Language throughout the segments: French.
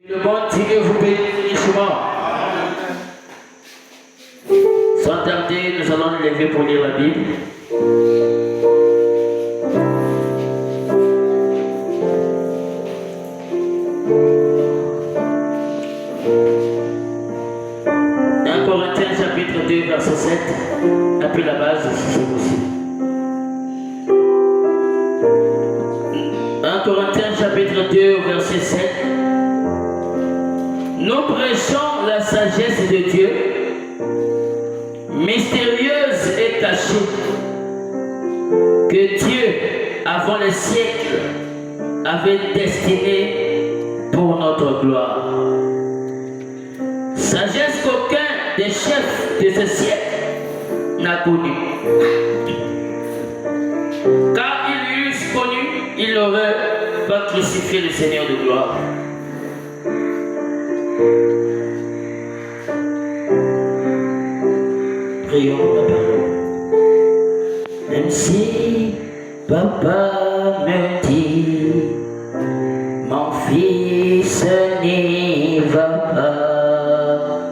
Le bon Dieu vous bénisse richement. Sans tarder, nous allons nous lever pour lire la Bible. Un Corinthiens chapitre 2 verset 7, un peu la base, c'est aussi. 1 Corinthiens chapitre 2 verset 7. Nous prêchons la sagesse de Dieu, mystérieuse et cachée, que Dieu, avant les siècles, avait destinée pour notre gloire. Sagesse qu'aucun des chefs de ce siècle n'a connue. Car ils l'eussent connu, ils n'auraient pas crucifié le Seigneur de gloire. Prions pour la parole. Même si papa me dit, mon fils n'y va pas,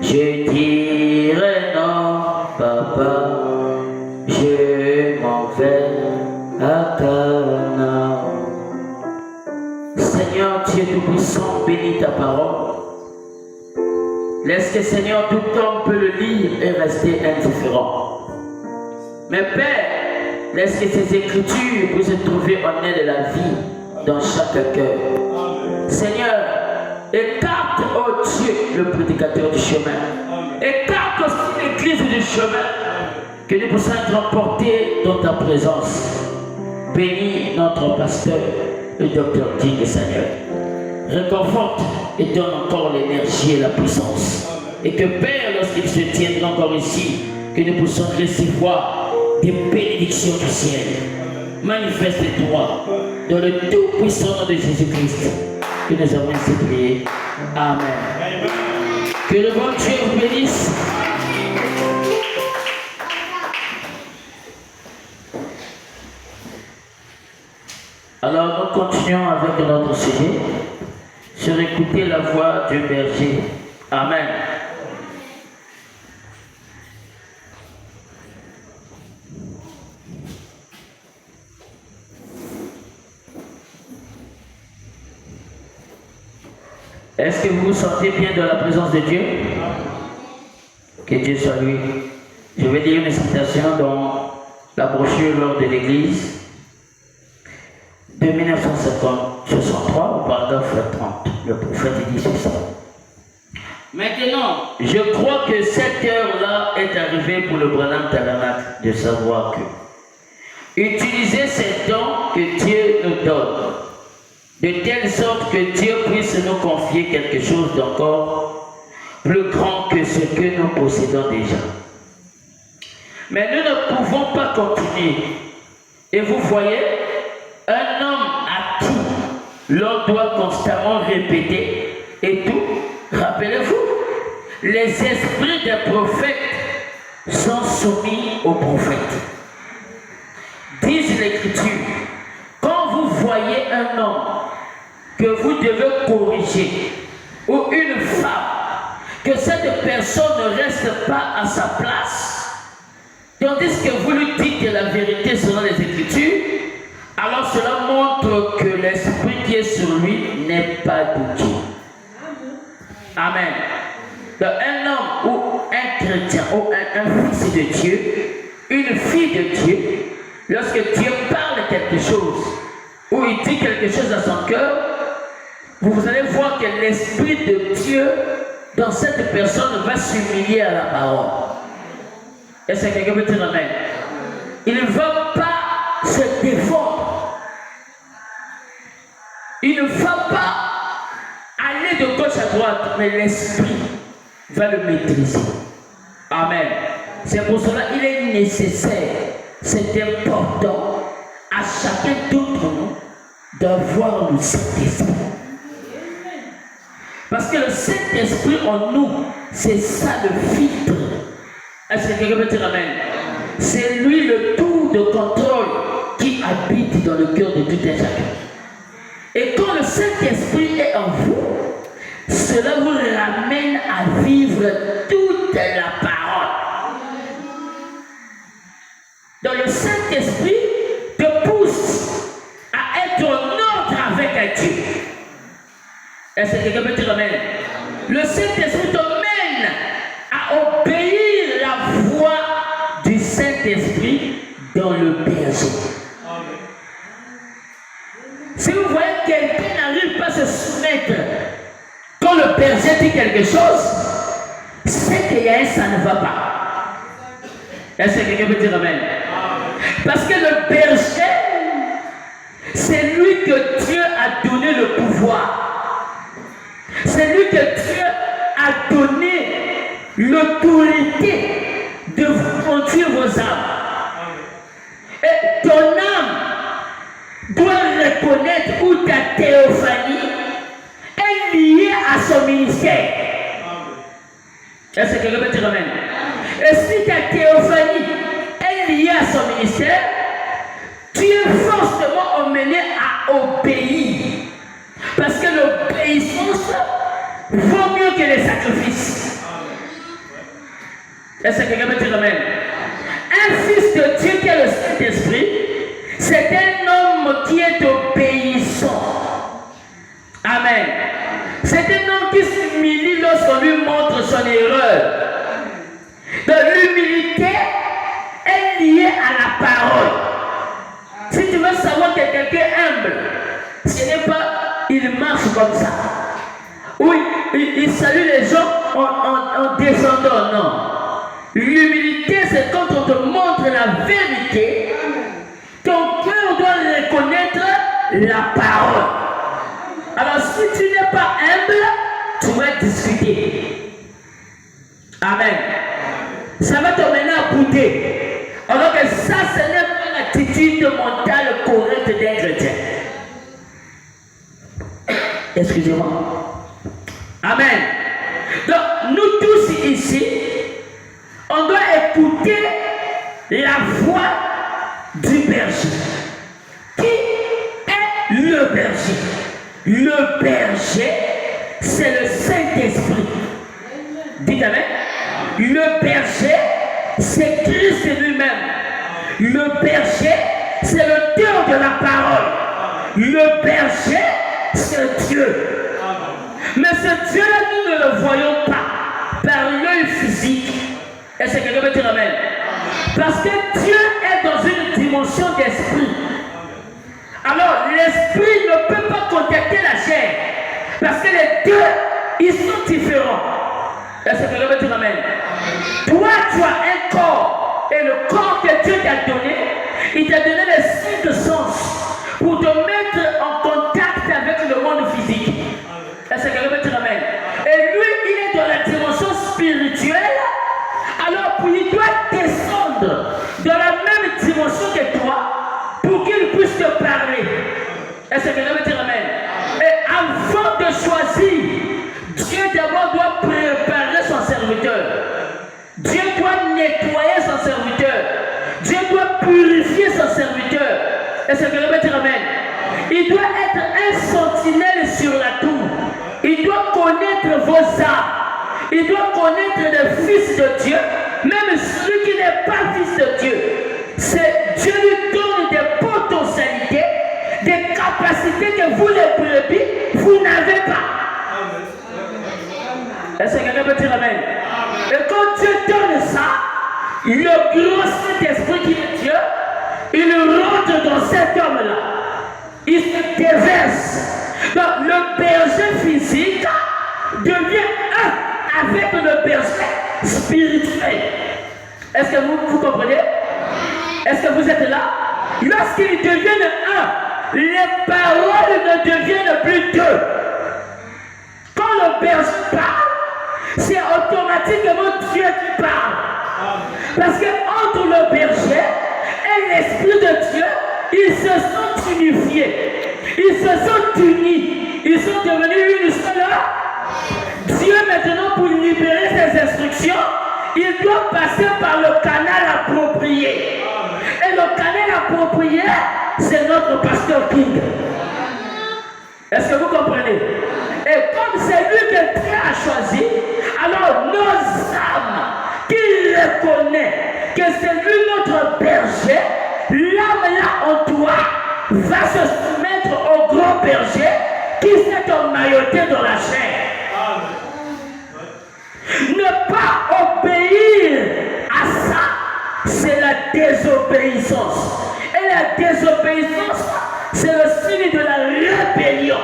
je dirai non, papa, je m'en vais à Canaan. Seigneur Dieu Tout-Puissant, bénis ta parole. Laisse que Seigneur, tout homme peut le lire et rester indifférent. Mais Père, laisse que ces écritures puissent trouver en elle la vie dans chaque cœur. Seigneur, écarte, oh Dieu, le prédicateur du chemin. Écarte aussi l'église du chemin. Que nous puissions être emportés dans ta présence. Bénis notre pasteur, le docteur Digne, Seigneur. Réconforte et donne encore l'énergie et la puissance. Et que Père, lorsqu'il se tiendra encore ici, que nous puissions recevoir des bénédictions du ciel. Manifeste-toi dans le tout-puissant nom de Jésus-Christ que nous avons ainsi prié. Amen. Que le bon Dieu vous bénisse. Alors nous continuons avec notre sujet. Sur écouter la voix du berger. Amen. Est-ce que vous vous sentez bien dans la présence de Dieu? Que Dieu soit lui. Je vais lire une citation dans la brochure lors de l'église de 1963 au paragraphe 30. Le prophète dit ceci. Maintenant, je crois que cette heure-là est arrivée pour le Branham Tabernacle de savoir que utiliser ces dons que Dieu nous donne, de telle sorte que Dieu puisse nous confier quelque chose d'encore plus grand que ce que nous possédons déjà. Mais nous ne pouvons pas continuer. Et vous voyez, un homme à qui l'on doit constamment répéter et tout, rappelez-vous, les esprits des prophètes sont soumis aux prophètes. Disent l'Écriture, quand vous voyez un homme que vous devez corriger, ou une femme, que cette personne ne reste pas à sa place, tandis que vous lui dites la vérité selon les Écritures, alors cela montre que l'esprit qui est sur lui n'est pas de Dieu. Amen. Donc, un homme ou un chrétien ou un fils de Dieu, une fille de Dieu, lorsque Dieu parle quelque chose ou il dit quelque chose à son cœur, vous allez voir que l'esprit de Dieu dans cette personne va s'humilier à la parole. Est-ce que quelqu'un peut dire amen? Il ne va pas se défendre. Il ne va pas aller de gauche à droite, mais l'esprit va le maîtriser. Amen. C'est pour cela qu'il est nécessaire, c'est important à chacun d'entre nous d'avoir le Saint-Esprit. Parce que le Saint-Esprit en nous, c'est ça le filtre. Est-ce que quelqu'un peut dire amen? C'est lui le tour de contrôle qui habite dans le cœur de tout un chacun. Et quand le Saint-Esprit est en vous, cela vous ramène à vivre toute la parole. Donc le Saint-Esprit te pousse à être en ordre avec Dieu. Est-ce que quelqu'un peut dire amen? Le Saint-Esprit te mène à obéir la voix du Saint-Esprit dans le berger. Si vous voyez quelqu'un n'arrive pas à se soumettre quand le berger dit quelque chose, c'est qu'il y a un ça ne va pas. Est-ce que quelqu'un peut dire amen? Parce que le berger, c'est lui que Dieu a donné le pouvoir. C'est lui que Dieu a donné l'autorité de conduire vos âmes. Et ton âme doit reconnaître où ta théophanie est liée à son ministère. Est-ce que quelqu'un peut dire amen? Et si ta théophanie est liée à son ministère, tu es forcément emmené à obéir. Parce que l'obéissance vaut mieux que les sacrifices. Est-ce que quelqu'un peut dire amen? Un fils de Dieu qui a le Saint-Esprit, c'est un homme qui est obéissant. Amen. C'est un homme qui s'humilie lorsqu'on lui montre son erreur. Donc l'humilité est liée à la parole. Si tu veux savoir que quelqu'un est humble, ce n'est pas il marche comme ça. Oui, il salue les gens en descendant, non. L'humilité, c'est quand on te montre la vérité, ton cœur doit reconnaître la parole. Alors si tu n'es pas humble, tu vas discuter. Amen. Ça va t'emmener à bouder. Alors que ça, ce n'est pas l'attitude mentale correcte d'un chrétien. Excusez-moi. Amen. Donc, nous tous ici, on doit écouter la voix du berger. Qui est le berger? Le berger, c'est le Saint-Esprit. Dites amen. Le berger, c'est Christ lui-même. Le berger, c'est l'auteur de la parole. Le berger, c'est Dieu. Mais ce Dieu-là, nous ne le voyons pas par l'œil physique. Est-ce que quelqu'un peut dire amen? Parce que Dieu est dans une dimension d'esprit. Alors, l'esprit ne peut pas contacter la chair. Parce que les deux, ils sont différents. Est-ce que quelqu'un peut dire amen? Toi, tu as un corps. Et le corps que Dieu t'a donné, il t'a donné les 5 sens pour te mettre en contact avec le monde physique. Est-ce que quelqu'un peut dire amen? Et lui, il est dans la dimension spirituelle. Alors, il doit descendre dans la même dimension que toi pour qu'il puisse te parler. Est-ce que quelqu'un peut dire amen? Et avant de choisir, Dieu d'abord doit préparer son serviteur. Dieu doit nettoyer son serviteur. Dieu doit purifier son serviteur. Est-ce que quelqu'un peut dire amen? Il doit être un sentinelle sur la tour. Il doit connaître vos âmes. Il doit connaître les fils de Dieu, même celui qui n'est pas fils de Dieu. C'est Dieu lui donne des potentialités, des capacités que vous les brebis, vous n'avez pas. Est-ce que quelqu'un peut dire amen? Et quand Dieu donne ça, le grand Saint-Esprit qui est Dieu, il rentre dans cet homme-là. Il se déverse. Donc le berger physique devient un avec le berger spirituel. Est-ce que vous comprenez? Est-ce que vous êtes là? Lorsqu'ils deviennent un, les paroles ne deviennent plus deux. Quand le berger parle, c'est automatiquement Dieu qui parle. Parce que entre le berger et l'Esprit de Dieu, ils se sont unifiés. Ils se sont unis. Ils sont devenus une seule. Dieu maintenant, pour libérer ses instructions, il doit passer par le canal approprié. Et le canal approprié, c'est notre pasteur King. Est-ce que vous comprenez? Et comme c'est lui que choisi, alors nos âmes qui reconnaissent que c'est lui notre berger, l'âme là en toi va se soumettre au grand berger qui s'est emmailloté dans la chair. Ne pas obéir à ça, c'est la désobéissance. Et la désobéissance, c'est le signe de la rébellion.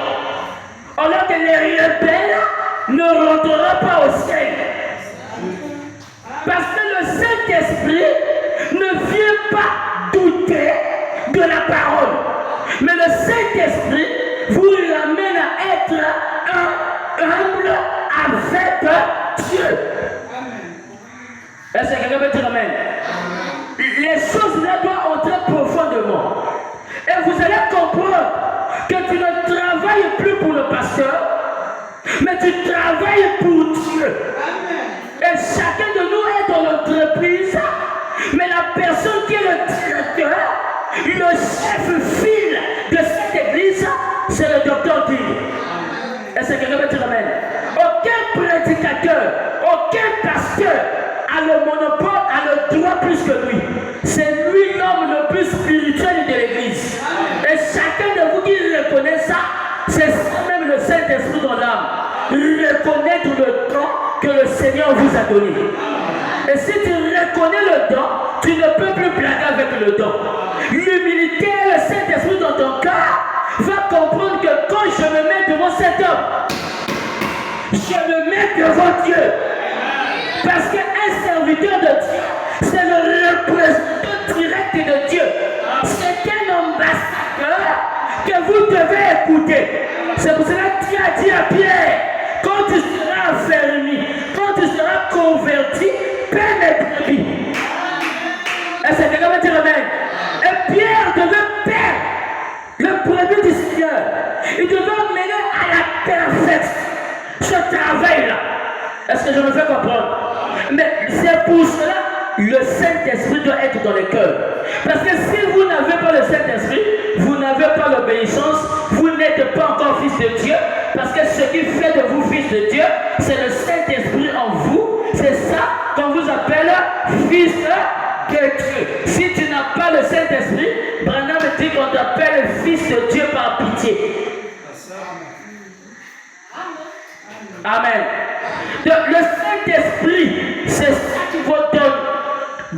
Alors que les rebelles ne rentreront pas au ciel. Parce que le Saint-Esprit ne vient pas douter de la parole. Mais le Saint-Esprit vous ramène à être humble avec Dieu. Est-ce que quelqu'un peut dire amen? Les choses là doivent entrer profondément. Et vous allez comprendre que tu ne travailles plus pour le pasteur, mais tu travailles pour Dieu. Et chacun de nous est dans l'entreprise, mais la personne qui est le directeur, le chef fil de cette église, c'est le docteur Dieu. Est-ce que quelqu'un peut dire amen? Aucun prédicateur, aucun pasteur a le monopole, a le droit plus que lui. C'est lui l'homme le plus spirituel de l'église. Et chacun de vous qui reconnaît ça, c'est ça même le Saint-Esprit dans l'âme. Reconnaître le don que le Seigneur vous a donné. Et si tu reconnais le don, tu ne peux plus blaguer avec le don. L'humilité et le Saint-Esprit dans ton cœur va comprendre que quand je me mets devant cet homme, je me mets devant Dieu. Parce qu'un serviteur de Dieu, c'est le représentant direct de Dieu. C'est un ambassadeur que vous devez écouter. C'est pour cela que Dieu a dit à Pierre, quand tu seras affermi, quand tu seras converti, paie mes brebis. Est-ce que quelqu'un va dire amen? Et Pierre devait perdre le brebis du Seigneur. Il devait mener à la perfection ce travail-là. Est-ce que je me fais comprendre? Mais c'est pour cela le Saint-Esprit doit être dans les cœurs. Parce que si vous n'avez pas le Saint-Esprit, vous n'avez pas l'obéissance, vous n'êtes pas encore fils de Dieu. Parce que ce qui fait de vous fils de Dieu, c'est le Saint-Esprit en vous. C'est ça qu'on vous appelle fils de Dieu. Si tu n'as pas le Saint-Esprit, Branham dit qu'on t'appelle fils de Dieu par pitié. Amen. Donc, le Saint-Esprit, c'est ça qui vous donne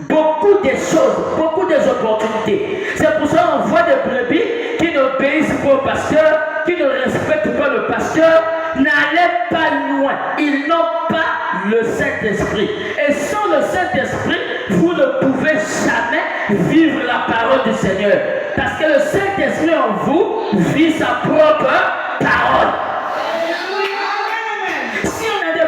beaucoup de choses, beaucoup d'opportunités. C'est pour ça qu'on voit des brebis qui n'obéissent pas au pasteur, qui ne respectent pas le pasteur, n'allez pas loin. Ils n'ont pas le Saint-Esprit. Et sans le Saint-Esprit, vous ne pouvez jamais vivre la parole du Seigneur. Parce que le Saint-Esprit en vous vit sa propre parole.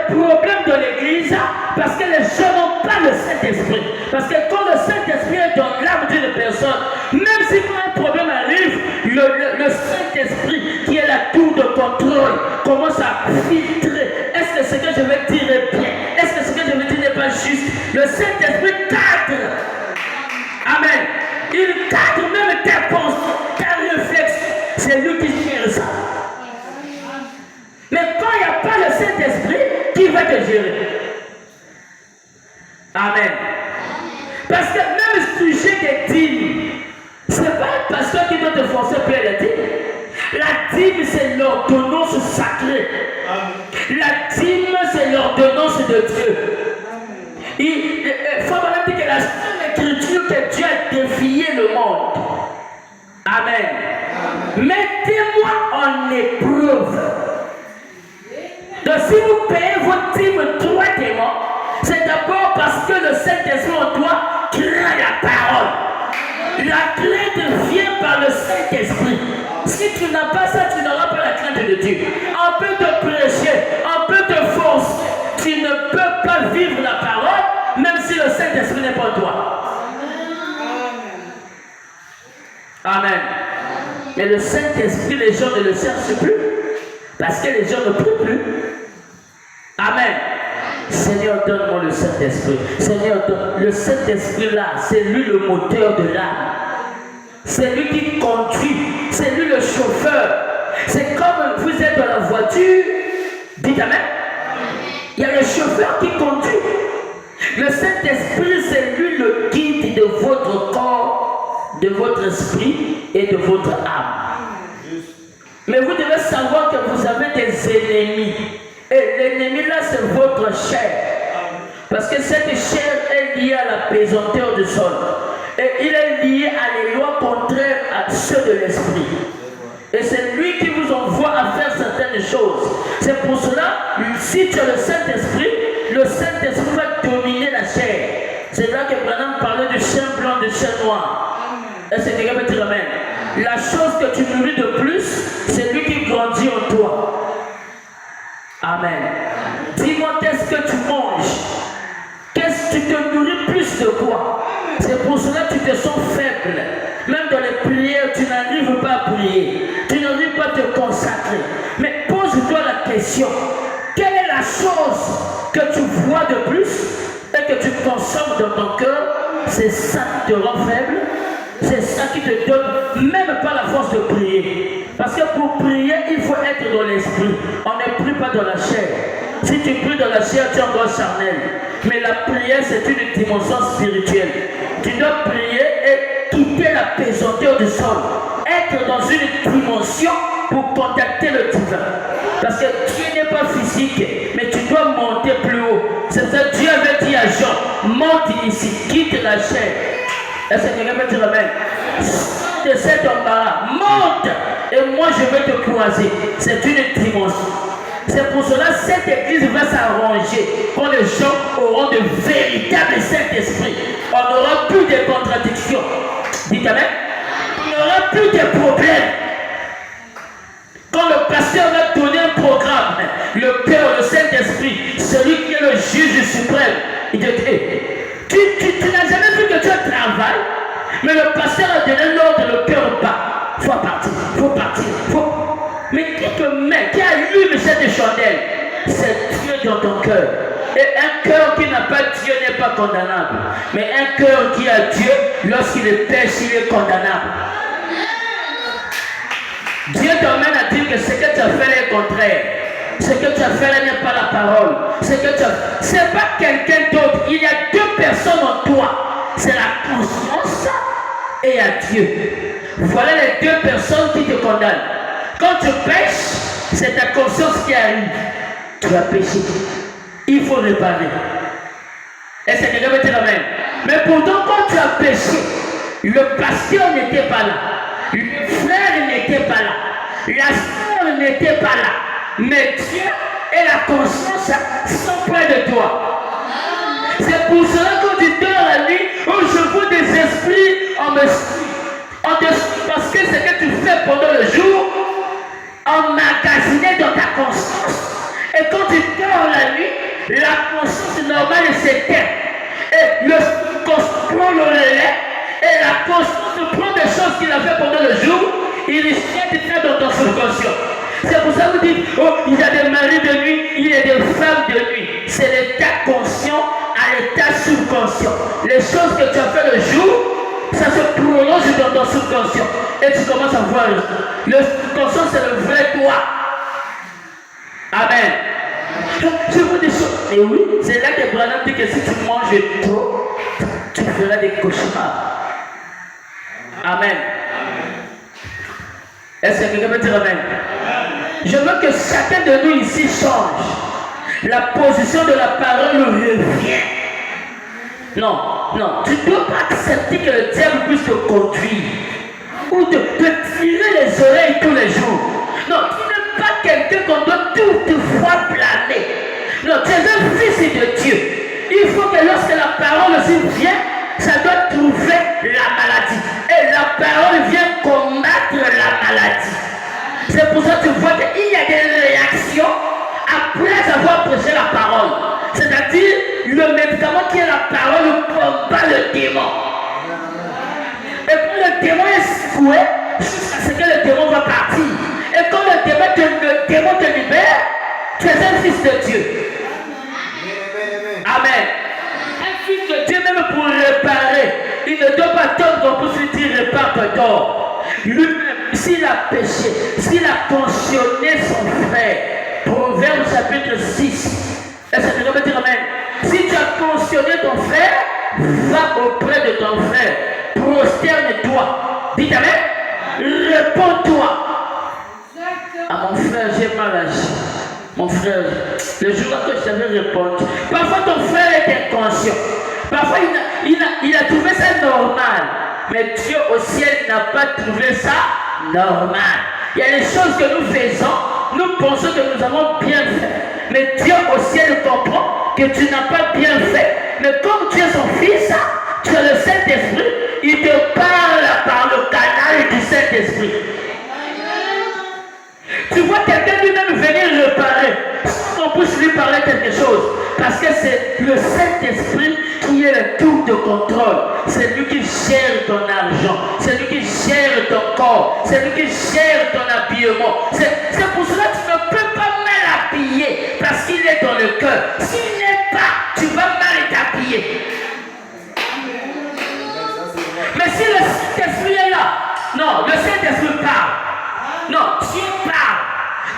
Problème de l'église parce que les gens n'ont pas le Saint-Esprit. Parce que quand le Saint-Esprit est dans l'âme d'une personne, même si quand un problème arrive, le Saint-Esprit qui est la tour de contrôle commence à filtrer. Est-ce que ce que je vais dire est bien? Est-ce que ce que je vais dire n'est pas juste? Le Saint-Esprit cadre. Amen. Il cadre même tes pensées, ta réflexion. C'est lui qui gère ça. Mais quand il n'y a pas le Saint-Esprit, qui va te gérer? Amen. Parce que même le sujet des dîmes, ce n'est pas un pasteur qui doit te forcer à payer la dîme. La dîme, c'est l'ordonnance sacrée. La dîme, c'est l'ordonnance de Dieu. Il faut vraiment dire que la seule écriture que Dieu a défié le monde. Amen. Mettez-moi en épreuve. Donc si vous payez votre dîme droitement, c'est d'abord parce que le Saint-Esprit en toi craint la parole. La crainte vient par le Saint-Esprit. Si tu n'as pas ça, tu n'auras pas la crainte de Dieu. On peut te prêcher, on peut te forcer. Tu ne peux pas vivre la parole, même si le Saint-Esprit n'est pas en toi. Amen. Mais le Saint-Esprit, les gens ne le cherchent plus. Parce que les gens ne prient plus. Amen. Seigneur, donne-moi le Saint-Esprit. Seigneur, le Saint-Esprit là, c'est lui le moteur de l'âme. C'est lui qui conduit. C'est lui le chauffeur. C'est comme vous êtes dans la voiture. Dites Amen. Il y a le chauffeur qui conduit. Le Saint-Esprit, c'est lui le guide de votre corps, de votre esprit et de votre âme. Mais vous devez savoir que vous avez des ennemis. Et l'ennemi là, c'est votre chair. Parce que cette chair est liée à la pesanteur du sol. Et il est lié à les lois contraires à ceux de l'esprit. Et c'est lui qui vous envoie à faire certaines choses. C'est pour cela, si tu as le Saint-Esprit va dominer la chair. C'est là que Branham parlait du chien blanc, du chien noir. Et c'est quelqu'un qui te ramène. La chose que tu nourris de plus, c'est lui qui grandit en toi. Amen. Dis-moi, qu'est-ce que tu manges? Qu'est-ce que tu te nourris plus de quoi? C'est pour cela que tu te sens faible. Même dans les prières, tu n'arrives pas à prier. Tu n'arrives pas à te consacrer. Mais pose-toi la question. Quelle est la chose que tu vois de plus et que tu consommes dans ton cœur? C'est ça qui te rend faible. C'est ça qui te donne même pas la force de prier. Parce que pour prier, il faut être dans l'esprit. On ne prie pas dans la chair. Si tu pries dans la chair, tu es encore charnel. Mais la prière, c'est une dimension spirituelle. Tu dois prier et quitter la pesanteur du sol. Être dans une dimension pour contacter le divin. Parce que Dieu n'est pas physique, mais tu dois monter plus haut. C'est ça que Dieu avait dit à Jean, monte ici, quitte la chair. Est-ce que quelqu'un peut dire amen? De cet embarras, monte et moi je vais te croiser. C'est une dimension. C'est pour cela que cette église va s'arranger quand les gens auront de véritables Saint-Esprit. On n'aura plus de contradictions. Dites amen. Il n'y aura plus de problèmes. Quand le pasteur va donner un programme, le Père, le Saint-Esprit, celui qui est le juge suprême, il dit, tu n'as jamais vu que tu travailles, mais le pasteur a donné l'ordre, le cœur bat. Il faut partir, il faut partir, Mais qui te met, qui allume cette chandelle? C'est Dieu dans ton cœur. Et un cœur qui n'a pas Dieu n'est pas condamnable. Mais un cœur qui a Dieu, lorsqu'il est péché, il est condamnable. Dieu t'emmène à dire que ce que tu as fait est contraire. Ce que tu as fait là n'est pas la parole. Ce que tu as... C'est pas quelqu'un d'autre. Il y a deux personnes en toi. C'est la conscience et à Dieu. Voilà les deux personnes qui te condamnent. Quand tu pêches, c'est ta conscience qui arrive. Tu as péché. Il faut réparer. Et c'est quelqu'un qui te ramène. Mais pourtant, quand tu as péché, le pasteur n'était pas là. Le frère n'était pas là. La soeur n'était pas là. Mais Dieu et la conscience sont près de toi. C'est pour cela que tu dors la nuit, où je vois des esprits en me parce que ce que tu fais pendant le jour, emmagasiné dans ta conscience. Et quand tu dors la nuit, la conscience normale s'éteint. Et le conscience prend le relais. Et la conscience prend des choses qu'il a fait pendant le jour. Il risque de faire dans ton subconscient. C'est pour ça que vous dites, oh, il y a des maris de nuit, il y a des femmes de nuit. C'est l'état conscient à l'état subconscient. Les choses que tu as fait le jour, ça se prolonge dans ton subconscient. Et tu commences à voir. Le subconscient, c'est le vrai toi. Amen. Je vous dis ça. Et oui, c'est là que Branham dit que si tu manges trop, tu feras des cauchemars. Amen. Est-ce que quelqu'un peut dire amen? Je veux que chacun de nous ici change. La position de la parole revient. Non, non, tu ne dois pas accepter que le diable puisse te conduire ou te tirer les oreilles tous les jours. Non, tu n'es pas quelqu'un qu'on doit toutefois blâmer. Non, tu es un fils de Dieu. Il faut que lorsque la parole aussi vient, ça doit trouver la maladie. Et la parole vient combattre la maladie. C'est pour ça que tu vois qu'il y a des réactions après avoir prêché la parole. C'est-à-dire, le médicament qui est la parole combat le démon. Et quand le démon est secoué, jusqu'à ce que le démon va partir. Et quand le démon te libère, tu es un fils de Dieu. Amen. Un fils de Dieu, même pour réparer, il ne doit pas attendre qu'on puisse lui dire répare ton tort. Lui-même, s'il a péché, s'il a pensionné son frère, Proverbe chapitre 6, Est-ce que quelqu'un peut dire amen? Si tu as cautionné ton frère, va auprès de ton frère. Prosterne-toi. Dis amen. Réponds-toi. À mon frère, j'ai mal agi. Mon frère, le jour que je t'avais répondu, parfois ton frère est inconscient. Parfois il a trouvé ça normal. Mais Dieu au ciel n'a pas trouvé ça normal. Il y a des choses que nous faisons, nous pensons que nous avons bien fait. Mais Dieu au ciel comprend que tu n'as pas bien fait. Mais comme tu es son fils, tu as le Saint-Esprit, il te parle par le canal du Saint-Esprit. Tu vois quelqu'un lui-même venir réparer, sans qu'on puisse lui parler quelque chose. Parce que c'est le Saint-Esprit qui est le tour de contrôle. C'est lui qui gère ton argent. C'est lui qui gère ton corps. C'est lui qui gère ton habillement. C'est pour cela que tu ne peux pas mal habiller. Parce qu'il est dans le cœur. S'il n'est pas, tu vas mal t'habiller. Mais si le Saint-Esprit est là, non, le Saint-Esprit parle. Non, Dieu parle.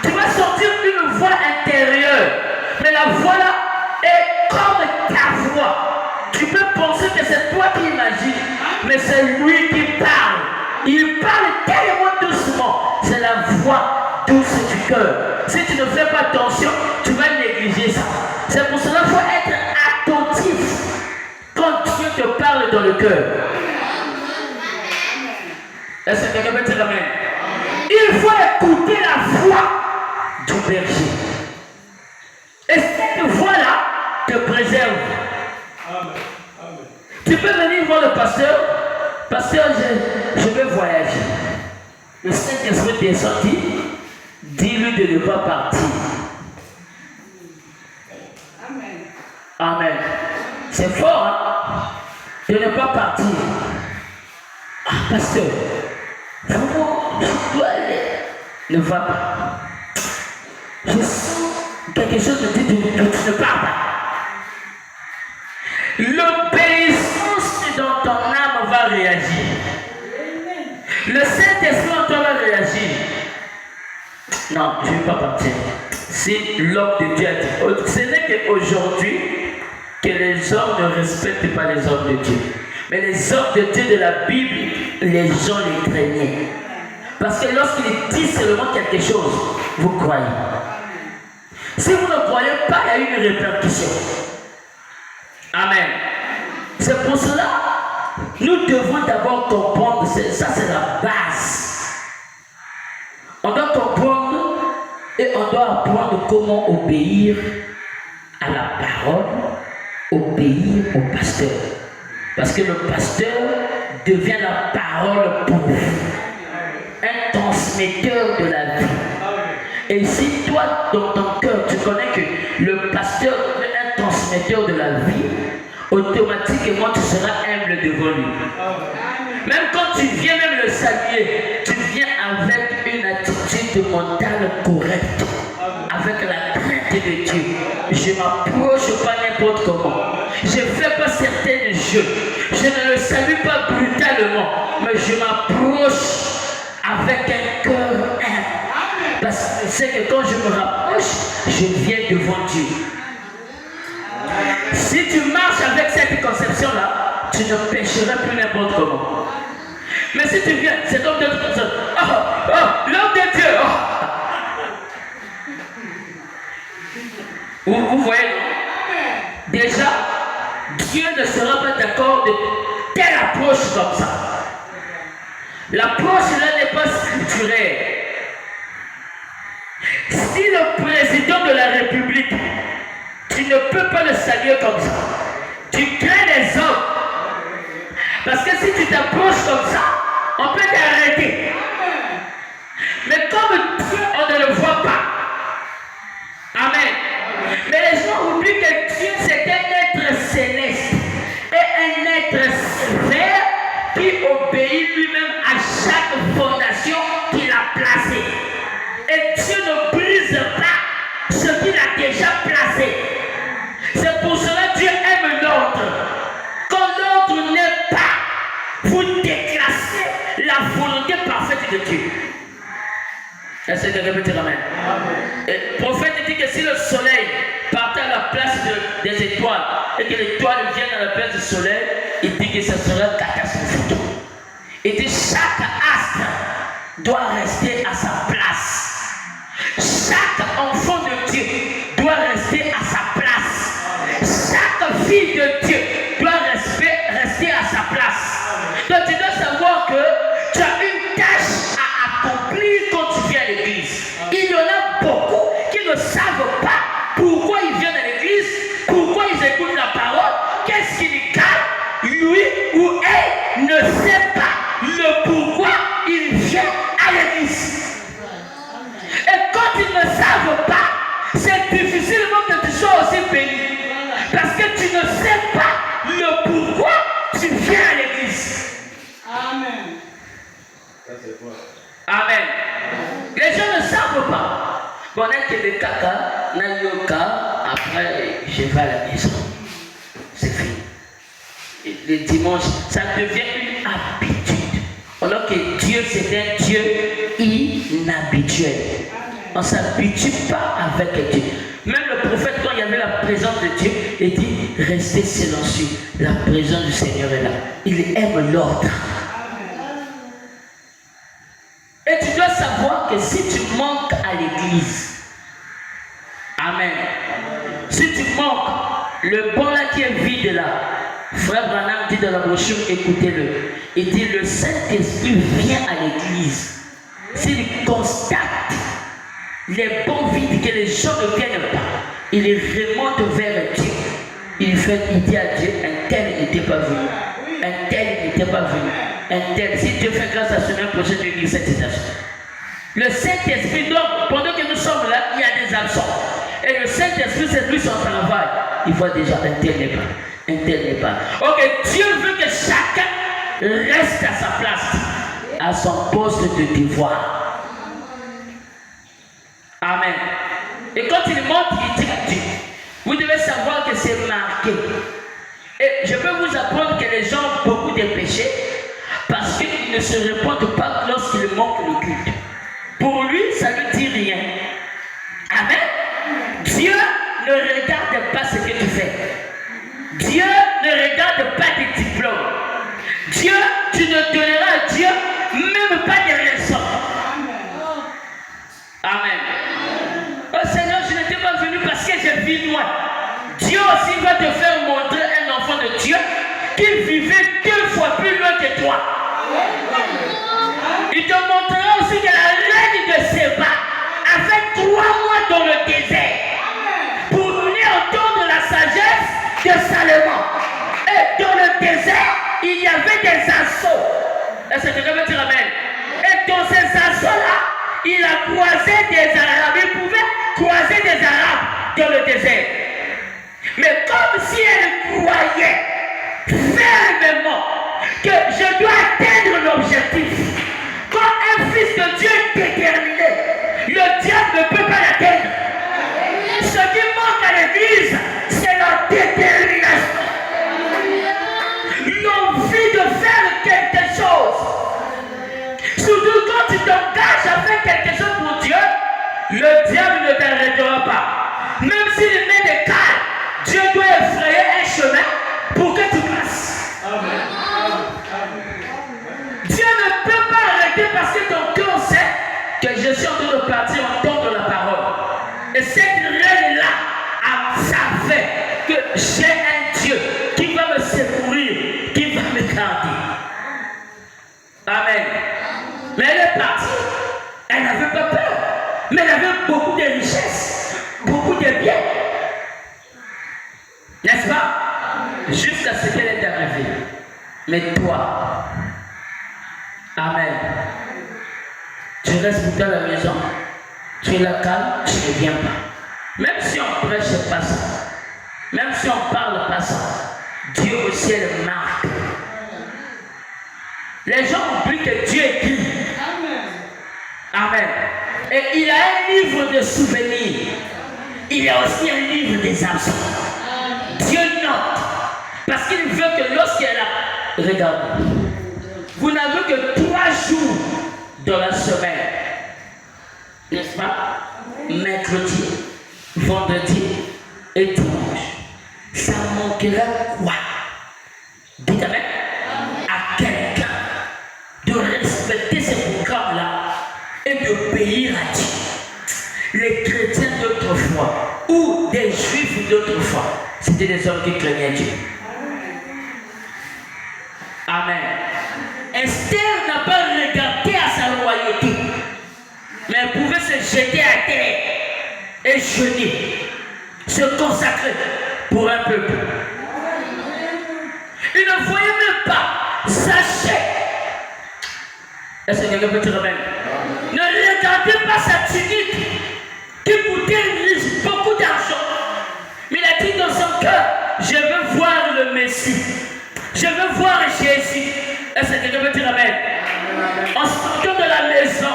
Tu vas sortir une voix intérieure. Mais la voix là est comme ta voix. Tu peux penser que c'est toi qui imagines. Mais c'est lui qui parle. Il parle tellement doucement. C'est la voix douce du cœur. Si tu ne fais pas attention, tu vas négliger ça. C'est pour cela qu'il faut être attentif quand Dieu te parle dans le cœur. Est-ce que quelqu'un peut dire amen? Il faut écouter la voix du berger. Et cette voix-là te préserve. Amen. Amen. Tu peux venir voir le pasteur. Pasteur, je vais voyager. Le Saint-Esprit est sorti. Dis-lui de ne pas partir. Amen. Amen. C'est fort, hein? De ne pas partir. Ah, pasteur. Vraiment, je dois aller. Ne va pas. Je sens quelque chose me dit que tu ne pars pas. L'obéissance dans ton âme va réagir. Le Saint-Esprit en toi va réagir. Non, je ne vais pas partir. Si l'homme de Dieu a dit, ce n'est qu'aujourd'hui que les hommes ne respectent pas les hommes de Dieu. Mais les hommes de Dieu de la Bible, les gens les craignaient. Parce que lorsqu'ils disent seulement quelque chose, vous croyez. Si vous ne croyez pas, il y a une répercussion. Amen. C'est pour cela, nous devons d'abord comprendre, ça c'est la base. On doit comprendre et on doit apprendre comment obéir à la parole, obéir au pasteur. Parce que le pasteur devient la parole pour vous, un transmetteur de la vie. Et si toi, dans ton cœur, tu connais que le pasteur est un transmetteur de la vie, automatiquement tu seras humble devant lui. Même quand tu viens même le saluer, tu viens avec une attitude mentale correcte, avec la crainte de Dieu. Je ne m'approche pas n'importe comment. Je ne fais pas certains jeux. Je ne le salue pas brutalement, mais je m'approche avec un cœur humble. Parce que c'est que quand je me rapproche, je viens devant Dieu. Si tu marches avec cette conception-là, tu ne pécheras plus n'importe comment. Mais si tu viens, c'est comme d'autres personnes. L'homme de Dieu. Vous voyez, déjà, Dieu ne sera pas d'accord de telle approche comme ça. L'approche là n'est pas structurée. Si le président de la République, tu ne peux pas le saluer comme ça. Tu crains les hommes. Parce que si tu t'approches comme ça, on peut t'arrêter. Mais comme Dieu, on ne le voit pas. Amen. Mais les gens oublient que Dieu, c'est un être céleste et un être sévère qui obéit lui-même à chaque fondation qu'il a placée. Et Dieu ne brise pas ce qu'il a déjà placé. C'est pour cela que Dieu aime l'ordre. Quand l'ordre n'est pas, vous déclassez la volonté parfaite de Dieu. Est-ce que quelqu'un peut dire amen? Et le prophète dit que si le soleil partait à la place des étoiles et que l'étoile vienne à la place du soleil, il dit que ça sera catastrophique. Il dit chaque astre doit rester à sa place. Chaque enfant de Dieu doit rester à sa place. Chaque fille de Dieu doit rester à sa place. Donc tu dois savoir que tu as une tâche à accomplir quand tu viens à l'église. Il y en a beaucoup qui ne savent pas pourquoi ils viennent à l'église, pourquoi ils écoutent la parole, qu'est-ce qui les calme. Lui ou elle ne sait pas le pourquoi il vient à l'église. Et quand ils ne savent pas, c'est difficilement que tu sois aussi béni. Parce que tu ne sais pas le pourquoi tu viens à l'église. Amen. Amen. Les gens ne savent pas. Bon, on a que le caca, on a yoga, après je vais à la maison. C'est fini. Et le dimanche, ça devient une habitude. Alors que Dieu, c'est un Dieu inhabituel. On ne s'habitue pas avec Dieu. Même le prophète, quand il y avait la présence de Dieu, il dit, restez silencieux. La présence du Seigneur est là. Il aime l'ordre. Et tu dois savoir que si tu manques à l'église, amen. Si tu manques, le bon là qui est vide là, Frère Branham dit dans la brochure, écoutez-le. Il dit, le Saint-Esprit vient à l'église. S'il constate les bons vides que les gens ne viennent pas, il remonte vers Dieu. Il dit à Dieu, un tel n'était pas venu. Un tel n'était pas venu. Un tel, si Dieu fait grâce à son prochain de cette étage. Le Saint-Esprit, donc, pendant que nous sommes là, il y a des absents. Et le Saint-Esprit, c'est lui son travail. Il voit déjà, un tel n'est pas. Un tel n'est pas. Ok, Dieu veut que chacun reste à sa place, à son poste de devoir. Amen. Et quand il monte, il dit à Dieu, vous devez savoir que c'est marqué. Et je peux vous apprendre que les gens ont beaucoup de péchés parce qu'ils ne se répondent pas lorsqu'ils manquent le culte. Pour lui, ça ne dit rien. Amen. Dieu ne regarde pas ce que tu fais. Dieu ne regarde pas tes diplômes. Dieu, tu ne donneras à Dieu même pas des raisons. Amen. Oh Seigneur, je n'étais pas venu parce que je vis loin. Dieu aussi va te faire montrer un enfant de Dieu qui vivait 2 fois plus loin que toi. Il te montrera aussi que la reine de Séba a fait 3 mois dans le désert pour venir entendre la sagesse de Salomon. Et dans le désert, il y avait des assauts. Est-ce que quelqu'un veut dire amen? Et dans ces assauts-là, il a croisé des Arabes. Il pouvait croiser des Arabes dans le désert. Mais comme si elle croyait fermement que je dois atteindre l'objectif, quand un fils de Dieu est déterminé, le diable ne peut pas l'atteindre. Ce qui manque à l'église, c'est la détermination. L'envie de faire quelque chose. Surtout quand tu t'engages à faire quelque chose pour Dieu, le diable ne t'arrêtera pas. Même s'il met des cales, Dieu doit effrayer un chemin pour que tu passes. Dieu ne peut pas arrêter parce que ton cœur sait que je suis en train de partir entendre la parole. Et cette reine-là savait que j'ai un Dieu qui va me secourir, qui va me garder. Amen. Mais elle est partie. Elle n'avait pas peur. Mais elle avait beaucoup de richesses, beaucoup de biens. N'est-ce pas? Jusqu'à ce qu'elle est arrivée. Mais toi, amen. Tu restes pour toi à la maison, tu es là calme, tu ne viens pas. Même si on prêche pas ça, même si on parle pas ça, Dieu aussi est le marque. Les gens oublient que Dieu écrit. Amen. Et il a un livre de souvenirs. Il a aussi un livre des absents. Dieu note. Parce qu'il veut que lorsqu'elle a... Regardez. Vous n'avez que 3 jours dans la semaine. N'est-ce pas? Mercredi, vendredi et dimanche. ça manquera quoi? Dites amen. À quelqu'un de respecter ces programmes-là et d'obéir à Dieu. Les chrétiens d'autrefois ou des juifs d'autrefois, c'était des hommes qui craignaient Dieu. Amen. Esther n'a pas regardé à sa loyauté, mais elle pouvait se jeter à terre et jeûner, se consacrer pour un peuple. Il ne voyait même pas sachez. Est-ce que quelqu'un peut dire amen? Ne regardez pas sa tunique qui coûtait beaucoup d'argent. Mais il a dit dans son cœur, je veux voir le Messie. Je veux voir Jésus. Est-ce que quelqu'un peut dire amen? En sortant de la maison,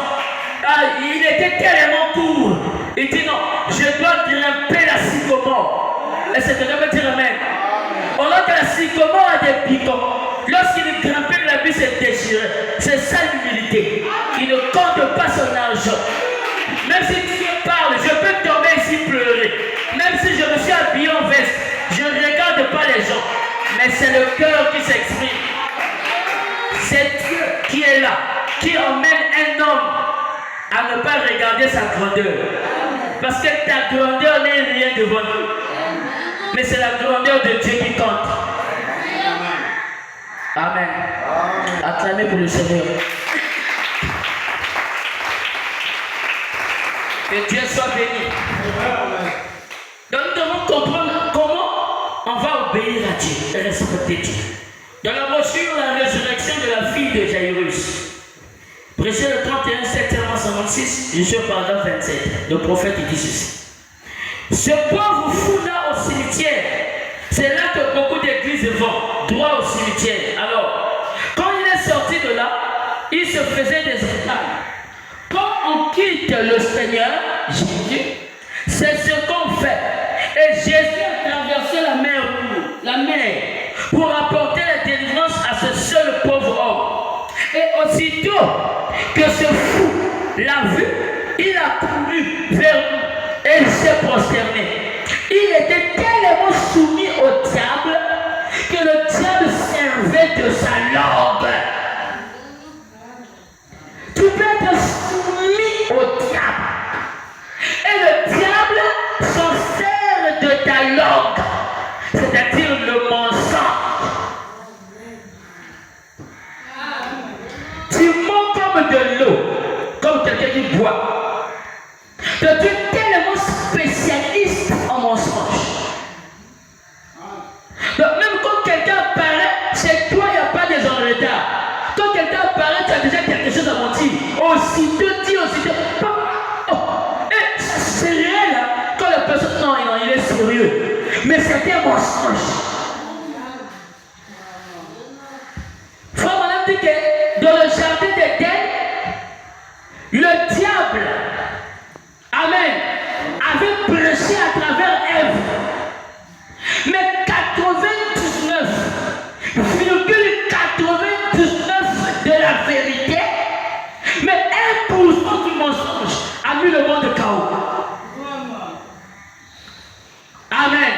il était tellement court. Il dit non, je dois grimper la sycomore. Est-ce que quelqu'un peut dire amen? Alors que la sycomore a des piquants. Lorsqu'il grimpait, la vie s'est déchirée. C'est ça l'humilité. Il ne compte pas son argent. Même si Dieu parle, je peux tomber ici pleurer. Même si je me suis habillé en veste, je ne regarde pas les gens. Mais c'est le cœur qui s'exprime. C'est Dieu qui est là, qui emmène un homme à ne pas regarder sa grandeur. Parce que ta grandeur n'est rien devant nous. Mais c'est la grandeur de Dieu qui compte. Amen. Acclamez pour le Seigneur. Que Dieu soit béni. Donc nous devons comprendre comment on va obéir à Dieu et respecter Dieu. Dans la brochure La résurrection de la fille de Jairus, prêché le 31 septembre 156, jusqu'au paragraphe 27, le prophète dit ceci. Ce pauvre fou-là au cimetière, c'est là que beaucoup d'églises vont, droit au cimetière. Alors, quand il est sorti de là, il se faisait des entrailles. Quand on quitte le Seigneur, Jésus, c'est ce qu'on fait. Et Jésus a traversé la mer pour apporter la délivrance à ce seul pauvre homme. Et aussitôt que ce fou l'a vu, il a couru vers nous et il s'est prosterné. Il était tellement soumis au diable que le diable servait de sa langue. Tu peux être soumis au diable. Et le diable s'en sert de ta langue, c'est-à-dire le mensonge. Tu mens comme de l'eau, comme quelqu'un qui boit. Tu es tellement spécialiste en mensonge. Donc même quand quelqu'un apparaît, chez toi il n'y a pas des en retard. Quand quelqu'un apparaît, tu as déjà quelque chose à mentir. Aussitôt dit, aussitôt. Oh. Et c'est réel, hein? Quand la personne, non, il est sérieux. Mais c'était un mensonge. Frère Madame dit que dans le jardin d'Éden, le diable, amen, avait prêché à travers Ève. Mais 99,99 de la vérité, mais 1% du mensonge a mis le monde chaos. Amen.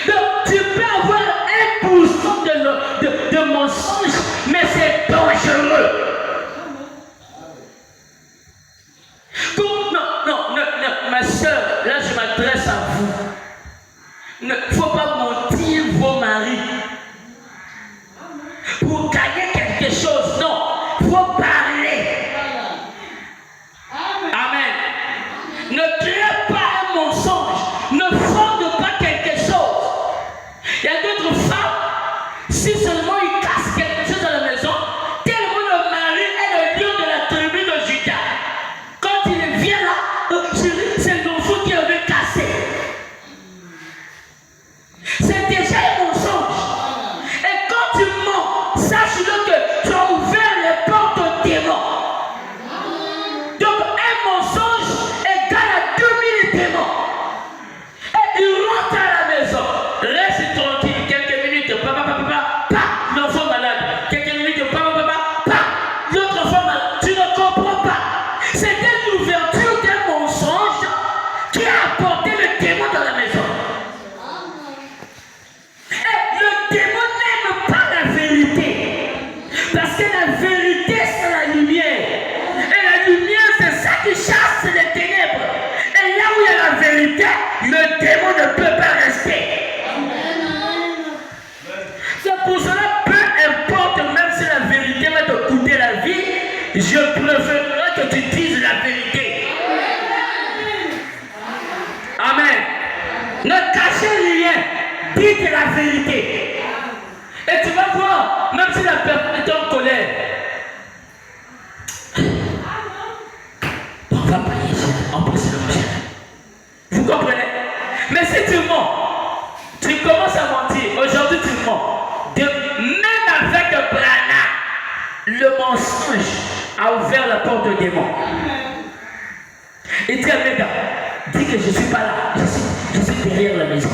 Donc tu peux avoir 1% de mensonge, mais c'est dangereux. Non, ma soeur, là je m'adresse à vous. Il ne faut pas mentir vos maris pour gagner quelque chose. Non, il faut parler. Amen. Ne crée pas un mensonge. Ne fonde pas quelque chose. Il y a d'autres femmes, si seulement ils cassent quelque chose à la maison, tellement le mari est le lion de la tribu de Juda. Quand il vient là, c'est l'enfant qui avait cassé. C'est déjà un mensonge. Et quand tu mens, sache-le que tu as ouvert les portes aux démons. Donc un mensonge égale à 2000 démons. Et il Ne cachez rien. Dites la vérité. Et tu vas voir, même si la personne est en colère, on va prier, on prie sur le chemin. Vous comprenez? Mais si tu mens, tu commences à mentir. Aujourd'hui, tu mens. Même avec le Brana, le mensonge a ouvert la porte au démon. Il dit à Méda, dis que je ne suis pas là, je suis derrière la maison.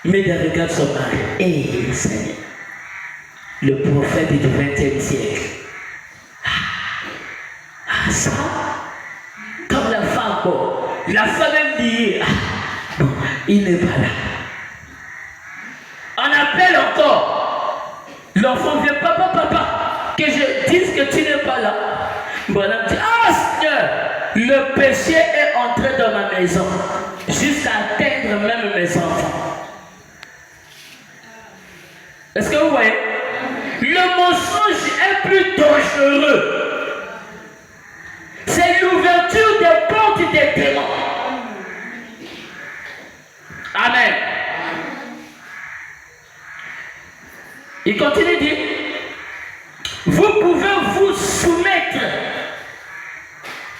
Méda regarde son mari. Hé, Seigneur, le prophète du XXe siècle. Ah, ça, comme la femme, bon, la femme est liée. Bon, il n'est pas là. On appelle encore. L'enfant vient, papa, que je dise que tu n'es pas là. Bonhomme dit, ah Seigneur, le péché est entré dans ma maison, jusqu'à atteindre même mes enfants. Est-ce que vous voyez? Le mensonge est plus dangereux. C'est l'ouverture des portes des démons. Amen. Il continue de dire, vous pouvez vous soumettre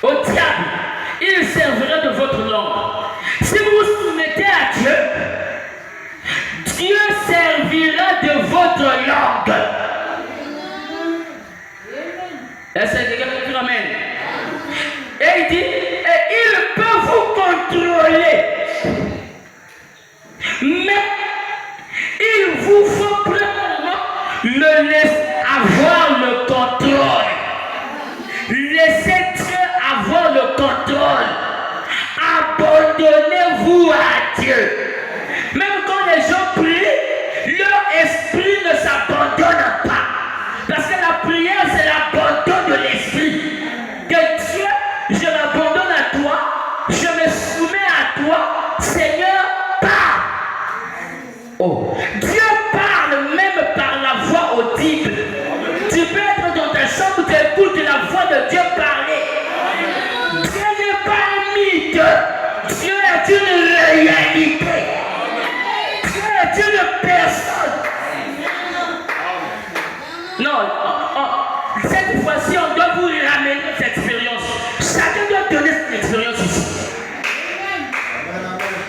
au diable, il servira de votre langue. Si vous vous soumettez à Dieu, Dieu servira de votre langue. Est-ce que quelqu'un peut dire amen? Et il dit, et il peut vous contrôler. Mais il vous faut premièrement le laisser avoir le contrôle. Laissez Dieu avoir le contrôle. Abandonnez-vous à Dieu. Même quand les gens prient, leur esprit ne s'abandonne pas. Parce que la prière, c'est l'abandon de l'esprit. Que Dieu, je m'abandonne à toi, je me soumets à toi, Seigneur, parle. Oh, Dieu parle même par la voix audible. Tu peux être dans ta chambre, tu écoutes la voix de Dieu parler. Dieu n'est pas un mythe. Dieu est une réalité. Dieu est une personne. Non, cette fois-ci, on doit vous ramener cette expérience. Chacun doit donner cette expérience ici.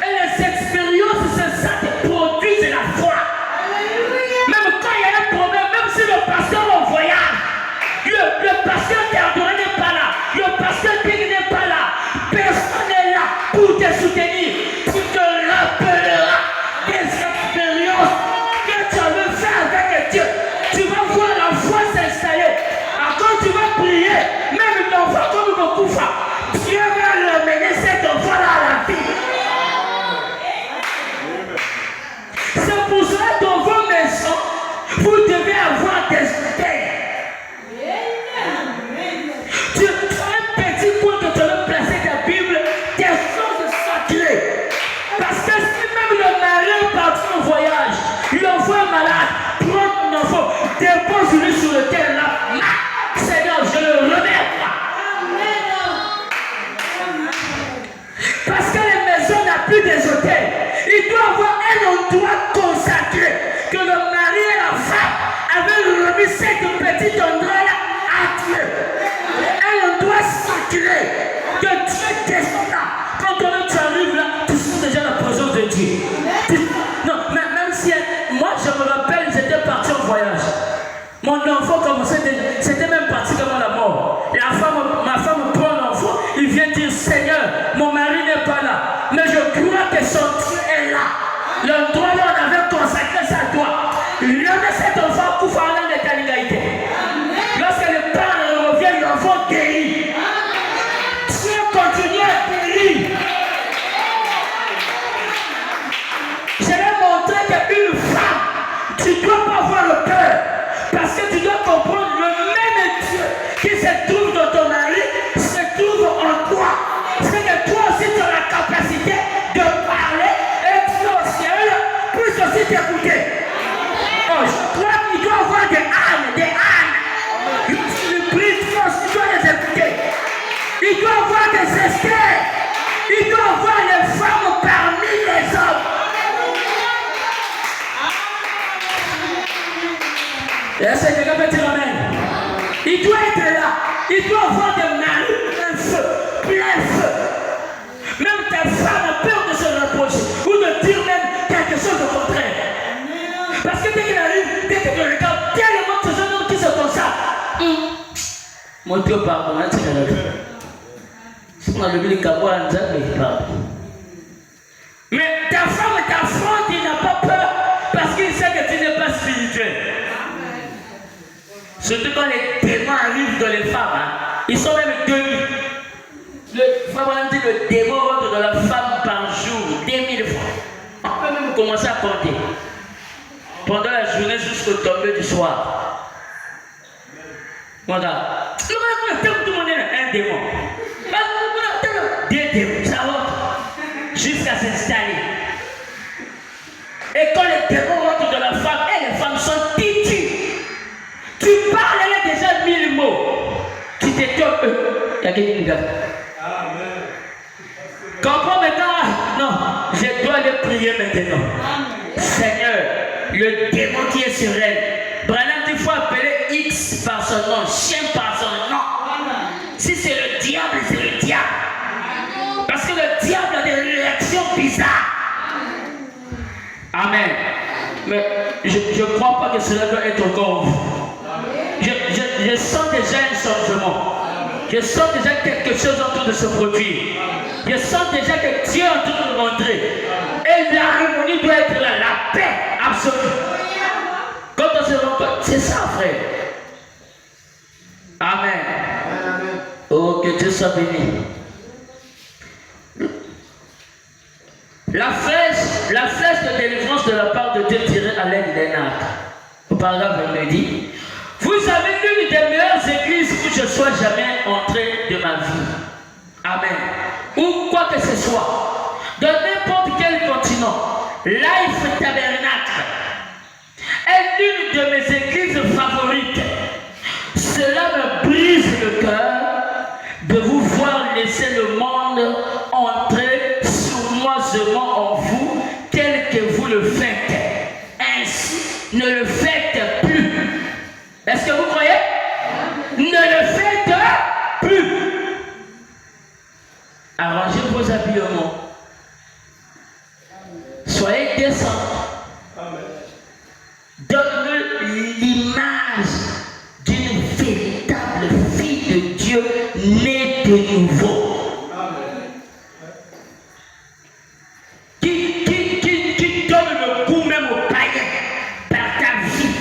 Et les expériences, c'est ça qui produisent la foi. Même quand il y a un problème, même si le pasteur est en voyage, le pasteur Théodore n'est pas là, le pasteur Ping n'est pas là, personne n'est là pour te soutenir. Tu te rappelleras des expériences que tu avais fait avec Dieu. Tu vas voir la foi s'installer. Quand tu vas prier, même l'enfant comme beaucoup font, Dieu va ramener cet enfant-là à la vie. C'est pour cela que dans vos maisons, vous devez avoir des hôtels. Tu as un petit coin que tu veux placer ta Bible, des choses sacrées. Parce que si même le mari est parti en voyage, l'enfant est malade, prends ton enfant, dépose-le sur le terrain là. Seigneur, je le remets à toi. Parce que les maisons n'ont plus des hôtels. Il doit y avoir un endroit consacré que le mari et la femme avaient remis cet petit endroit-là à Dieu. Un endroit sacré que Dieu descend là. Quand tu arrives là, tu sens déjà la présence de Dieu. Non, même si moi je me rappelle, j'étais parti en voyage. Mon enfant commençait déjà, c'était même parti comme la mort. Ma femme prend l'enfant, il vient dire Seigneur, mon mari n'est pas là, mais je crois que son Dieu est là. L'endroit où on avait consacré sa toi. Remets cet enfant pour faire un état d'égalité. Lorsque le père revient, l'enfant guérit. Dieu continue à guérir Est-ce que quelqu'un peut dire amen? Il doit être là. Il doit avoir des maris, un feu, plein feu. Même ta femme a peur de se rapprocher ou de dire même quelque chose de contraire. Parce que dès qu'il arrive, dès que tu regardes, tellement que ce jeune homme qui se consacre. Mon Dieu, pardon, hein, c'est la vie. Si on a levé les cabots à il parle. Mais ta femme t'affronte, il n'a pas peur parce qu'il sait que tu n'es pas spirituel. Surtout quand les démons arrivent dans les femmes, hein, ils sont même demi. Le frère dit le démon rentre dans la femme par jour, 2000 fois. On peut même commencer à compter. Pendant la journée jusqu'au tombé du soir. Voilà. Tout le monde est un démon. Des démons, ça va. Jusqu'à s'installer. Et quand les démons rentrent dans la femme, et les femmes sont titues. Tu parles, elle a déjà 1000 mots. Tu t'étonnes. Il y a quelqu'un qui regarde. Comprends maintenant? Non, je dois aller prier maintenant. Seigneur, le démon qui est sur elle. Branham, il faut appeler X par son nom, chien par son nom. Si c'est le diable, c'est le diable. Parce que le diable a des réactions bizarres. Amen. Mais je ne crois pas que cela doit être encore vous. Je sens déjà un changement. Je sens déjà quelque chose en train de se produire. Je sens déjà que Dieu est en train de montrer. Et l'harmonie doit être là, la paix absolue. Quand on se rencontre, c'est ça, frère. Amen. Oh, que Dieu soit béni. La flèche de délivrance de la part de Dieu tirée à l'aide d'un arc. Au paragraphe 22 dit, vous avez l'une des meilleures églises où je sois jamais entré de ma vie. Amen. Ou quoi que ce soit. Dans n'importe quel continent. Life Tabernacle est l'une de mes églises favorites. Cela me brise le cœur de vous voir laisser le monde entrer sournoisement en vous tel que vous le faites. Ainsi, ne le faites plus. Est-ce que vous croyez? Ne le faites plus. Arrangez vos habillements. Soyez décents. Donne l'image d'une véritable fille de Dieu née de nouveau. Qui donne le goût même aux païens par ta vie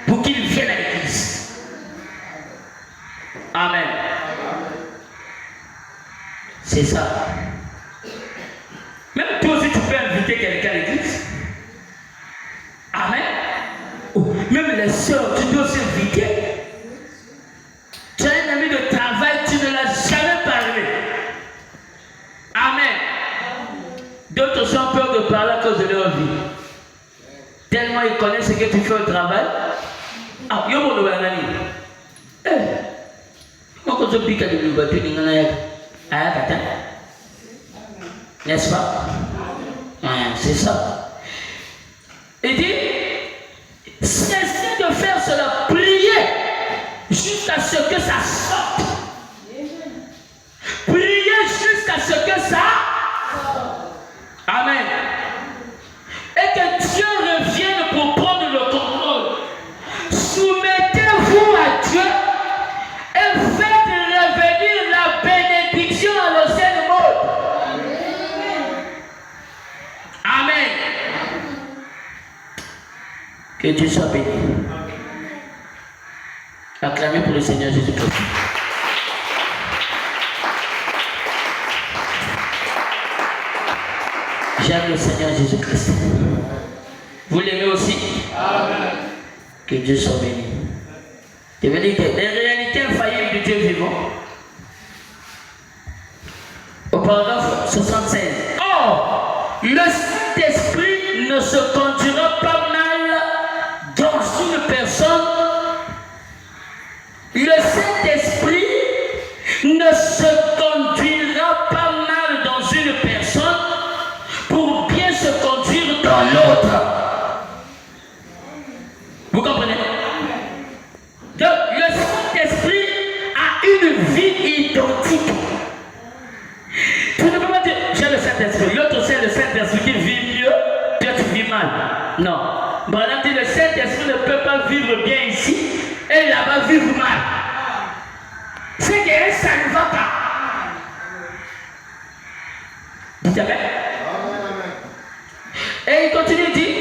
pour qu'ils viennent à l'église. Amen. C'est ça. Même toi aussi tu peux inviter quelqu'un à l'église. Amen. Oh, même les sœurs, tu dois aussi inviter. Tu as un ami de travail, tu ne l'as jamais parlé. Amen. D'autres ont peur de parler à cause de leur vie. Tellement ils connaissent ce que tu fais au travail. Ah, il y a mon ami. Eh, comment je pique à de l'ouverture, n'est-ce pas? C'est ça. Il dit, cessez de faire cela, priez jusqu'à ce que ça sorte. Priez jusqu'à ce que ça sorte. Amen. Et que Dieu revienne pour prendre le contrôle. Soumettez-vous à Dieu et faites revenir la bénédiction à l'ancienne mode. Amen. Que Dieu soit béni. Acclamez pour le Seigneur Jésus-Christ. J'aime le Seigneur Jésus-Christ. Vous l'aimez aussi? Amen. Que Dieu soit béni. Je veux dire que les réalités infaillibles du Dieu vivant. Au paragraphe 76. Or, le Saint-Esprit ne se conduira pas mal dans une personne. Le Saint-Esprit ne se conduira pas mal dans une personne pour bien se conduire dans l'autre. Vous comprenez? Dites amen. Et il continue, il dit,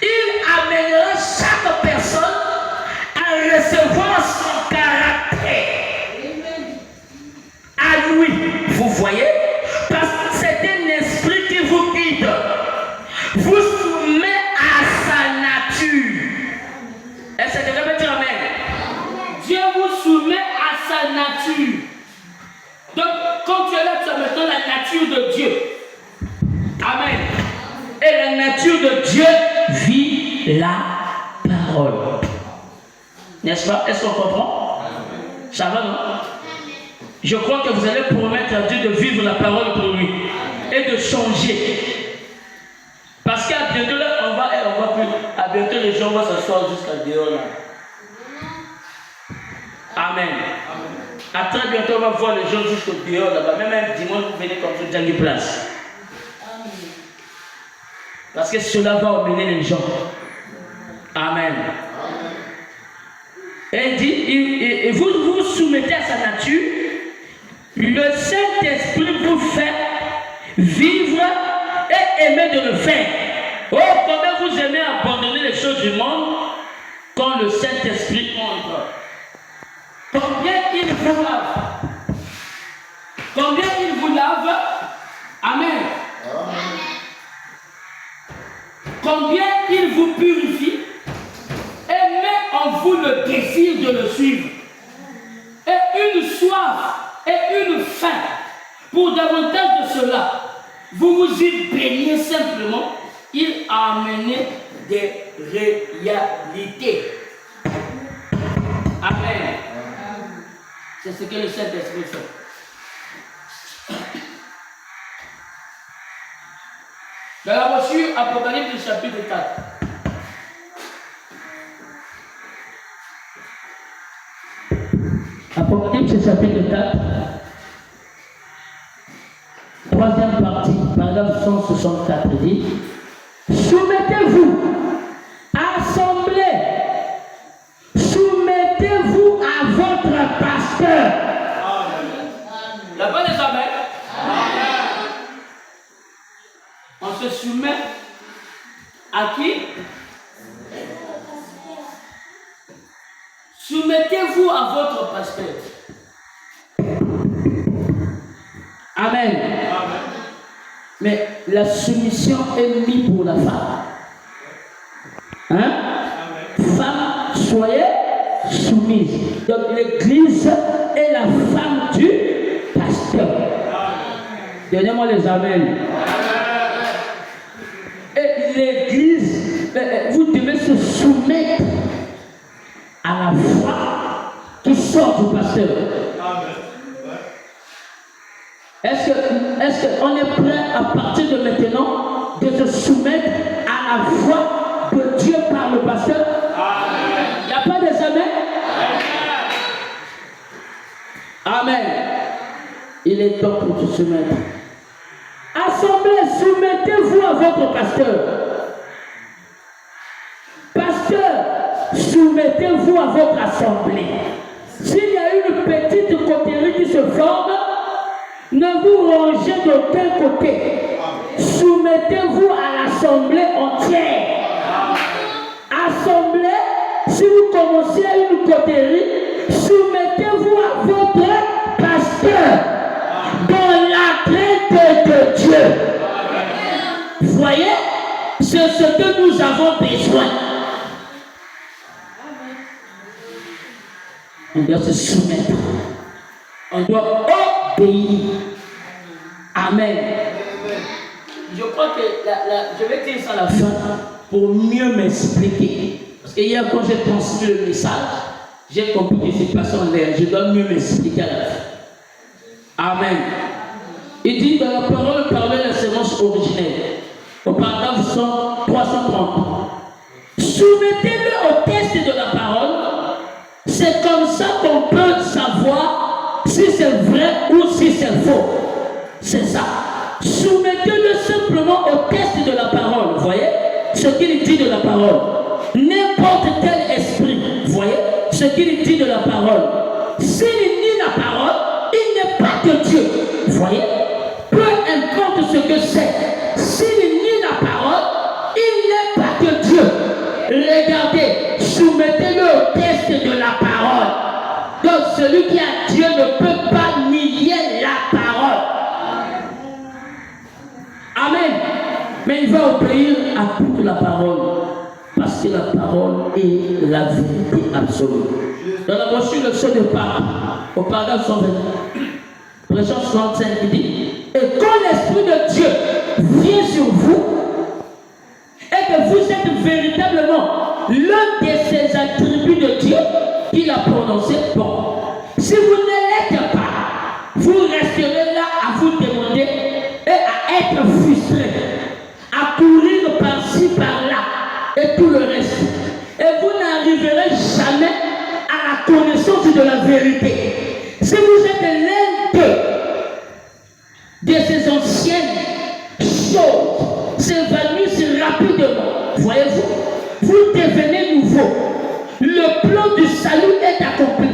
il amènera chaque personne à recevoir son caractère à lui. Vous voyez? Parce que c'est un esprit qui vous guide. Vous soumet à sa nature. Est-ce que je peux dire amen? Dieu vous soumet à sa nature. Donc, quand tu es là, tu as maintenant la nature de Dieu. Amen. Et la nature de Dieu vit la parole. N'est-ce pas? Est-ce qu'on comprend? Ça va, non? Je crois que vous allez promettre à Dieu de vivre la parole pour lui et de changer. Parce qu'à bientôt, là, on va plus. À bientôt, les gens vont s'asseoir jusqu'à dehors. Là. Amen. À très bientôt, on va voir les gens jusqu'au dehors là-bas. Même un dimanche, vous venez comme ça, dans une place. Parce que cela va emmener les gens. Amen. Et il dit, et vous vous soumettez à sa nature, le Saint-Esprit vous fait vivre et aimer de le faire. Oh, combien vous aimez abandonner les choses du monde quand le Saint-Esprit entre. Combien il vous lave. Combien il vous lave. Amen. Combien il vous purifie et met en vous le désir de le suivre. Et une soif et une faim pour davantage de cela. Vous vous y baignez simplement. Il a amené des réalités. Amen. C'est ce que le Saint-Esprit fait. Dans la brochure Apocalypse chapitre 4. Apocalypse chapitre 4. Troisième partie, paragraphe 164 dit, soumettez-vous, assemblée, soumettez-vous à votre pasteur. La bonne est amen. On se soumet à qui? Soumettez-vous à votre pasteur. Amen. Mais la soumission est mise pour la femme. Hein? Femme, soyez soumise. Donc l'église est la femme du pasteur. Donnez-moi les amens. Et l'église, vous devez se soumettre à la voix qui sort du pasteur. Est-ce qu'on est prêt à partir de maintenant de se soumettre à la voix de Dieu par le pasteur? Il n'y a pas des amens? Amen. Il est temps pour se soumettre. Assemblée, soumettez-vous à votre pasteur. Pasteur, soumettez-vous à votre assemblée. S'il y a une petite coterie qui se forme, ne vous rangez d'aucun côté. Soumettez-vous à l'assemblée entière. Assemblée, si vous commencez à une coterie, soumettez-vous à votre pasteur dans la crainte de Dieu. Vous voyez, c'est ce que nous avons besoin. On doit se soumettre. On doit obéir. Amen. Je crois que je vais dire ça à la fin pour mieux m'expliquer. Parce que hier, quand j'ai transmis le message, j'ai compris que c'est passé en l'air. Je dois mieux m'expliquer à la fin. Amen. Il dit dans la parole, parler la sémence originelle. Au paragraphe 330. Soumettez-le au test de la parole. C'est comme ça qu'on peut savoir si c'est vrai ou si c'est faux. C'est ça. Soumettez-le simplement au test de la parole. Vous voyez ce qu'il dit de la parole. N'importe quel esprit, vous voyez ce qu'il dit de la parole. S'il nie la parole, il n'est pas de Dieu. Vous voyez, peu importe Mais il va obéir à toute la parole. Parce que la parole est la vérité absolue. Dans la brochure le Sceau de Pape, au paragraphe 120, verset 65, il dit: et quand l'Esprit de Dieu vient sur vous, et que vous êtes véritablement l'un de ces attributs de Dieu qu'il a prononcé, bon, si vous ne l'êtes pas, vous resterez là à vous demander et à être frustré, à courir par-ci, par-là, et tout le reste. Et vous n'arriverez jamais à la connaissance de la vérité. Si vous êtes l'un de ces anciennes choses, s'évanouissent rapidement, voyez-vous, vous devenez nouveau. Le plan du salut est accompli.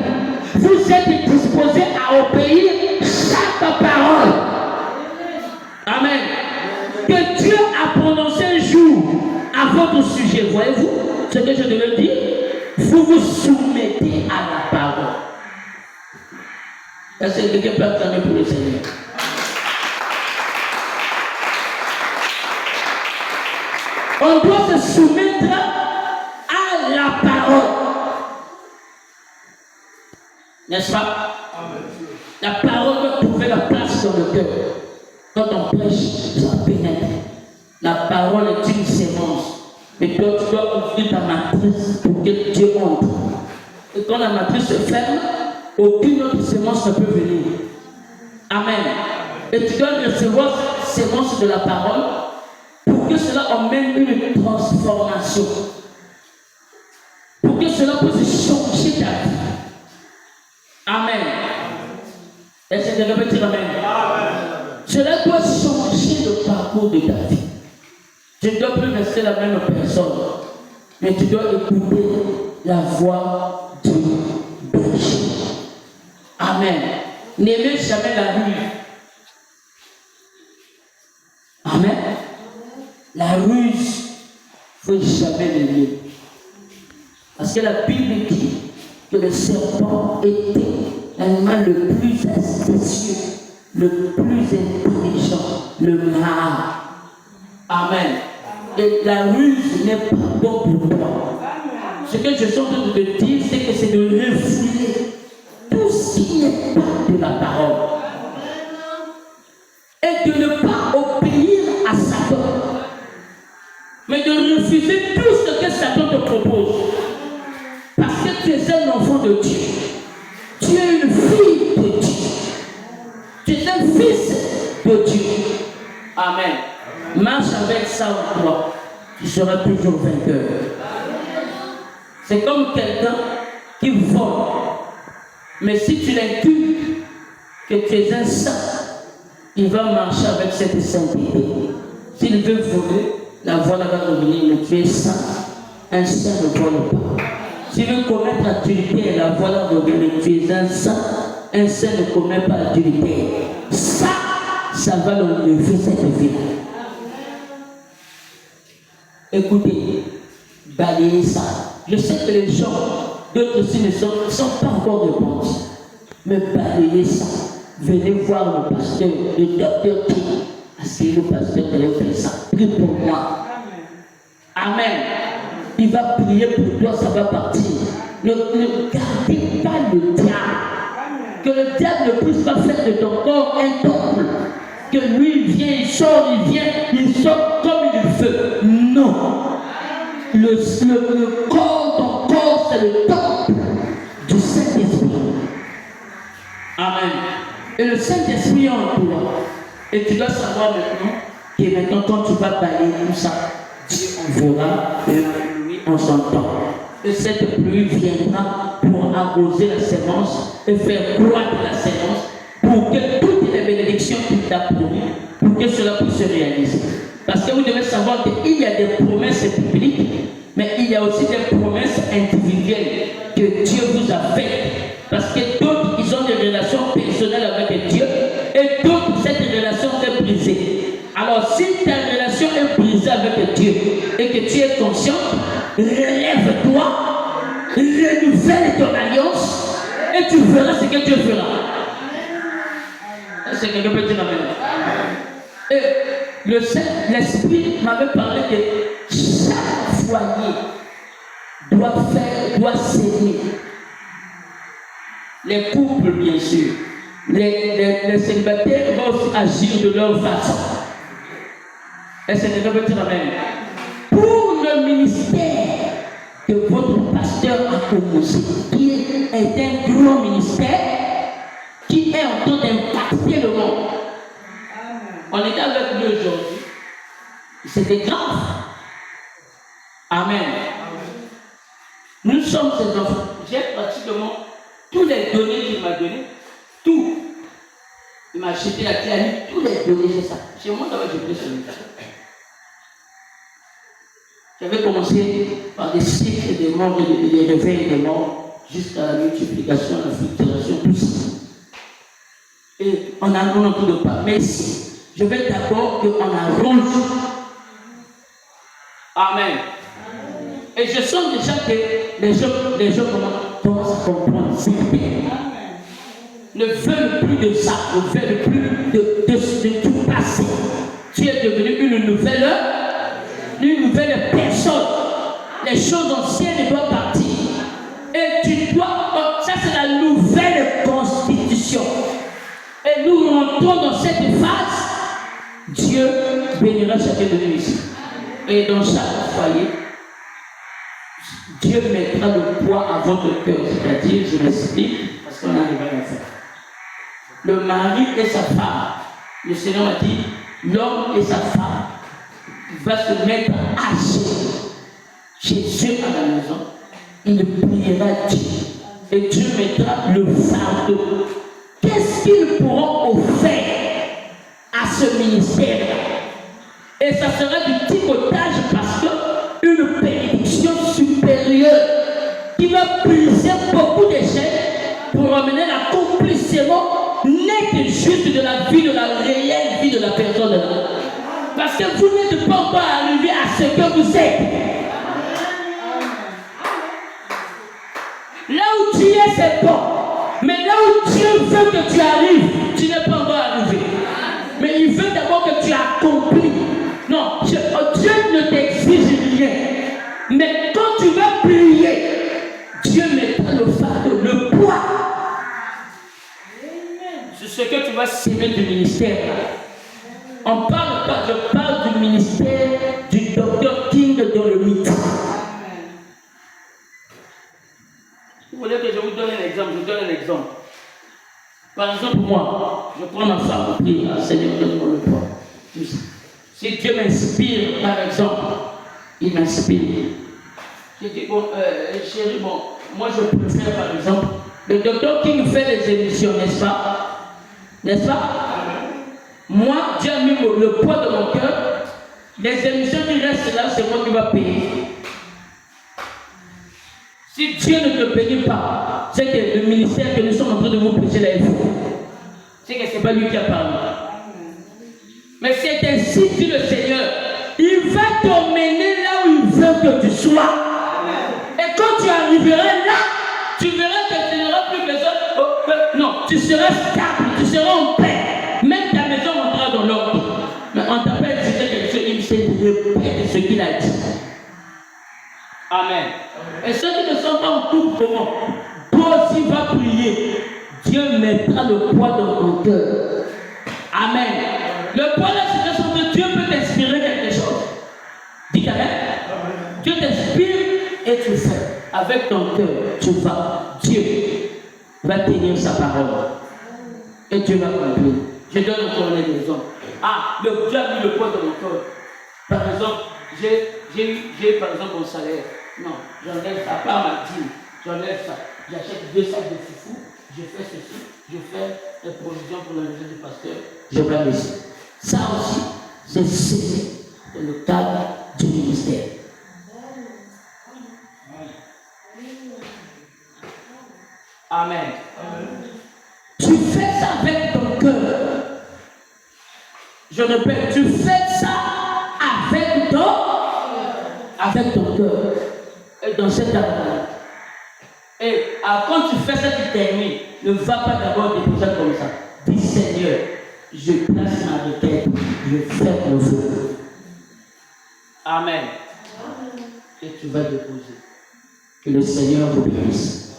Vous êtes disposé à obéir chaque parole. Amen. Que Dieu a prononcé un jour à votre sujet, voyez-vous ce que je devais dire? Vous vous soumettez à la parole. Est-ce que quelqu'un peut acclamer pour le Seigneur? On doit se soumettre à la parole. N'est-ce pas? La parole doit trouver la place dans le cœur. Quand on prêche, ça pénètre. La parole est une sémence. Et toi, tu dois ouvrir ta matrice pour que Dieu entre. Et quand la matrice se ferme, aucune autre sémence ne peut venir. Amen. Et tu dois recevoir cette sémence de la parole pour que cela emmène une transformation. Pour que cela puisse changer ta vie. Amen. Est-ce que je peux dire amen? Cela doit changer le parcours de ta vie. Tu ne dois plus rester la même personne, mais tu dois écouter la voix du berger. Amen. N'aimez jamais la rue. Amen. La ruse, il ne faut jamais l'aimer. Parce que la Bible dit que le serpent était l'animal le plus astucieux, le plus intelligent, le mâle. Amen. Et la ruse n'est pas bon pour toi. Ce que je suis en train de te dire, c'est que c'est de refouler tout ce qui n'est pas de la parole. Et de ne pas obéir à Satan. Mais de refuser tout ce que Satan te propose. Parce que tu es un enfant de Dieu. Tu es une fille de Dieu. Tu es un fils de Dieu. Amen. Marche avec ça en toi. Tu seras toujours vainqueur. C'est comme quelqu'un qui vole. Mais si tu l'inculques que tu es un saint, il va marcher avec cette sainteté. S'il veut voler, la voile va revenir, mais tu es saint. Un saint ne vole pas. S'il veut commettre l'adultère, la voile va revenir, mais tu es un saint. Un saint ne commet pas l'adultère. Ça va l'enlever cette vie. Écoutez, balayez ça. Je sais que les gens, d'autres aussi ne sont pas encore repentis. Mais balayez ça. Venez voir le pasteur, le docteur qui. Parce que le pasteur devait faire ça. Prie pour moi. Amen. Il va prier pour toi, ça va partir. Ne gardez pas le diable. Que le diable ne puisse pas faire de ton corps un temple. Que lui il vient, il sort comme il veut. Non. Le corps, ton corps, c'est le temple du Saint-Esprit. Amen. Et le Saint-Esprit est en toi. Et tu dois savoir maintenant que maintenant quand tu vas balayer tout ça, Dieu enverra la pluie en son temps. Et cette pluie viendra pour arroser la sémence et faire croître la sémence pour que toutes les bénédictions qu'il t'a promis, pour que cela puisse se réaliser. Parce que vous devez savoir qu'il y a des promesses publiques, mais il y a aussi des promesses individuelles que Dieu vous a faites. Parce que d'autres, ils ont des relations personnelles avec Dieu, et d'autres, cette relation est brisée. Alors, si ta relation est brisée avec Dieu, et que tu es conscient, relève-toi, renouvelle ton alliance, et tu verras ce que Dieu fera. Est-ce que quelqu'un peut dire amen? Et l'Esprit m'avait parlé que chaque foyer doit s'aimer. Les couples, bien sûr. Les célibataires vont aussi agir de leur façon. Est-ce que vous dire amen? Pour le ministère que votre pasteur a commencé, qui est un grand ministère, qui est en train d'impacter le monde. On est avec lui aujourd'hui. C'était grave. Amen. Nous sommes ces enfants. J'ai pratiquement tous les données qu'il m'a donné. Tout. Il m'a acheté la clé à lui. Tous les données, j'ai ça. Chez moi, d'abord, j'ai pris celui-là. J'avais commencé par des cycles des morts et des réveils des morts, jusqu'à la multiplication, la fluctuation, tout ça. Et on a tout de pas. Mais ici, je veux d'abord qu'on arrange. Amen. Et je sens déjà que les gens commencent à comprendre. Ne veulent plus de ça, ne veulent plus de tout passer. Tu es devenu une nouvelle personne. Les choses anciennes doivent partir. Et tu dois, ça c'est la nouvelle constitution. Et nous rentrons dans cette phase. Dieu bénira chacun de nous ici. Et dans chaque foyer, Dieu mettra le poids à votre cœur. C'est-à-dire, je m'explique, parce qu'on arrive à le faire. Le mari et sa femme, le Seigneur m'a dit, l'homme et sa femme va se mettre à chez Dieu à la maison. Il priera Dieu. Et Dieu mettra le fardeau. Qu'est-ce qu'ils pourront offrir à ce ministère-là? Et ça sera du tricotage parce que une bénédiction supérieure qui va briser beaucoup de chaînes pour amener l'accomplissement net et juste de la vie, de la réelle vie de la personne. Parce que vous n'êtes pas encore arrivé à ce que vous êtes. Là où tu es, c'est bon. Mais là où Dieu veut que tu arrives, tu n'es pas encore arrivé. Mais il veut d'abord que tu accomplisses. Non, Dieu ne t'exige rien. Mais quand tu vas prier, Dieu mettra le fardeau, le poids. C'est ce que tu vas s'aimer du ministère. On parle pas, je parle du ministère du Dr King dans le mythe. Vous voulez que je vous donne un exemple? Je vous donne un exemple. Par exemple, moi, je prends ma femme au prier, Seigneur, donne-moi le poids. Si Dieu m'inspire, par exemple, il m'inspire. Je dis, bon, chérie, bon, moi je préfère, par exemple, le Dr King fait des émissions, n'est-ce pas? N'est-ce pas? Moi, Dieu a mis le poids de mon cœur. Les émissions qui restent là, c'est moi qui vais payer. Si Dieu ne te bénit pas, c'est que le ministère que nous sommes en train de vous prêcher là, il faut. C'est que ce n'est pas lui qui a parlé. Mais c'est ainsi, dit le Seigneur, il va t'emmener là où il veut que tu sois. Et quand tu arriveras là, tu verras que tu n'auras plus besoin. Non, tu seras stable, tu seras en paix. Même ta maison rentrera dans l'ordre. Mais on t'appelle, c'est quelque chose, il sait répéter ce qu'il a dit. Amen. Et ceux qui ne sont pas en tout comment, toi aussi vas prier. Dieu mettra le poids dans ton cœur. Amen. Le poids là, c'est que Dieu peut t'inspirer quelque chose. Dis Amen. Dieu t'inspire et tu fais. Avec ton cœur, tu vas. Dieu va tenir sa parole. Et Dieu va accomplir. Je donne encore un exemple. Ah, Dieu a mis le poids dans mon cœur. Par exemple, j'ai par exemple mon salaire. Non, j'enlève ça, pas ma dîme. J'enlève ça. J'achète 2 sacs de foufou. Je fais ceci. Je fais des provisions pour la maison du pasteur. Je vais laisser. Ça aussi, c'est le cadre du ministère. Amen. Tu fais ça avec ton cœur. Je répète, tu fais ça avec ton cœur. Et dans cette année. Et quand tu fais ça, tu termines. Ne va pas d'abord déposer comme ça. Dis Seigneur, je place ma requête, je fais mon feu. Amen. Et tu vas déposer. Que le Seigneur vous bénisse.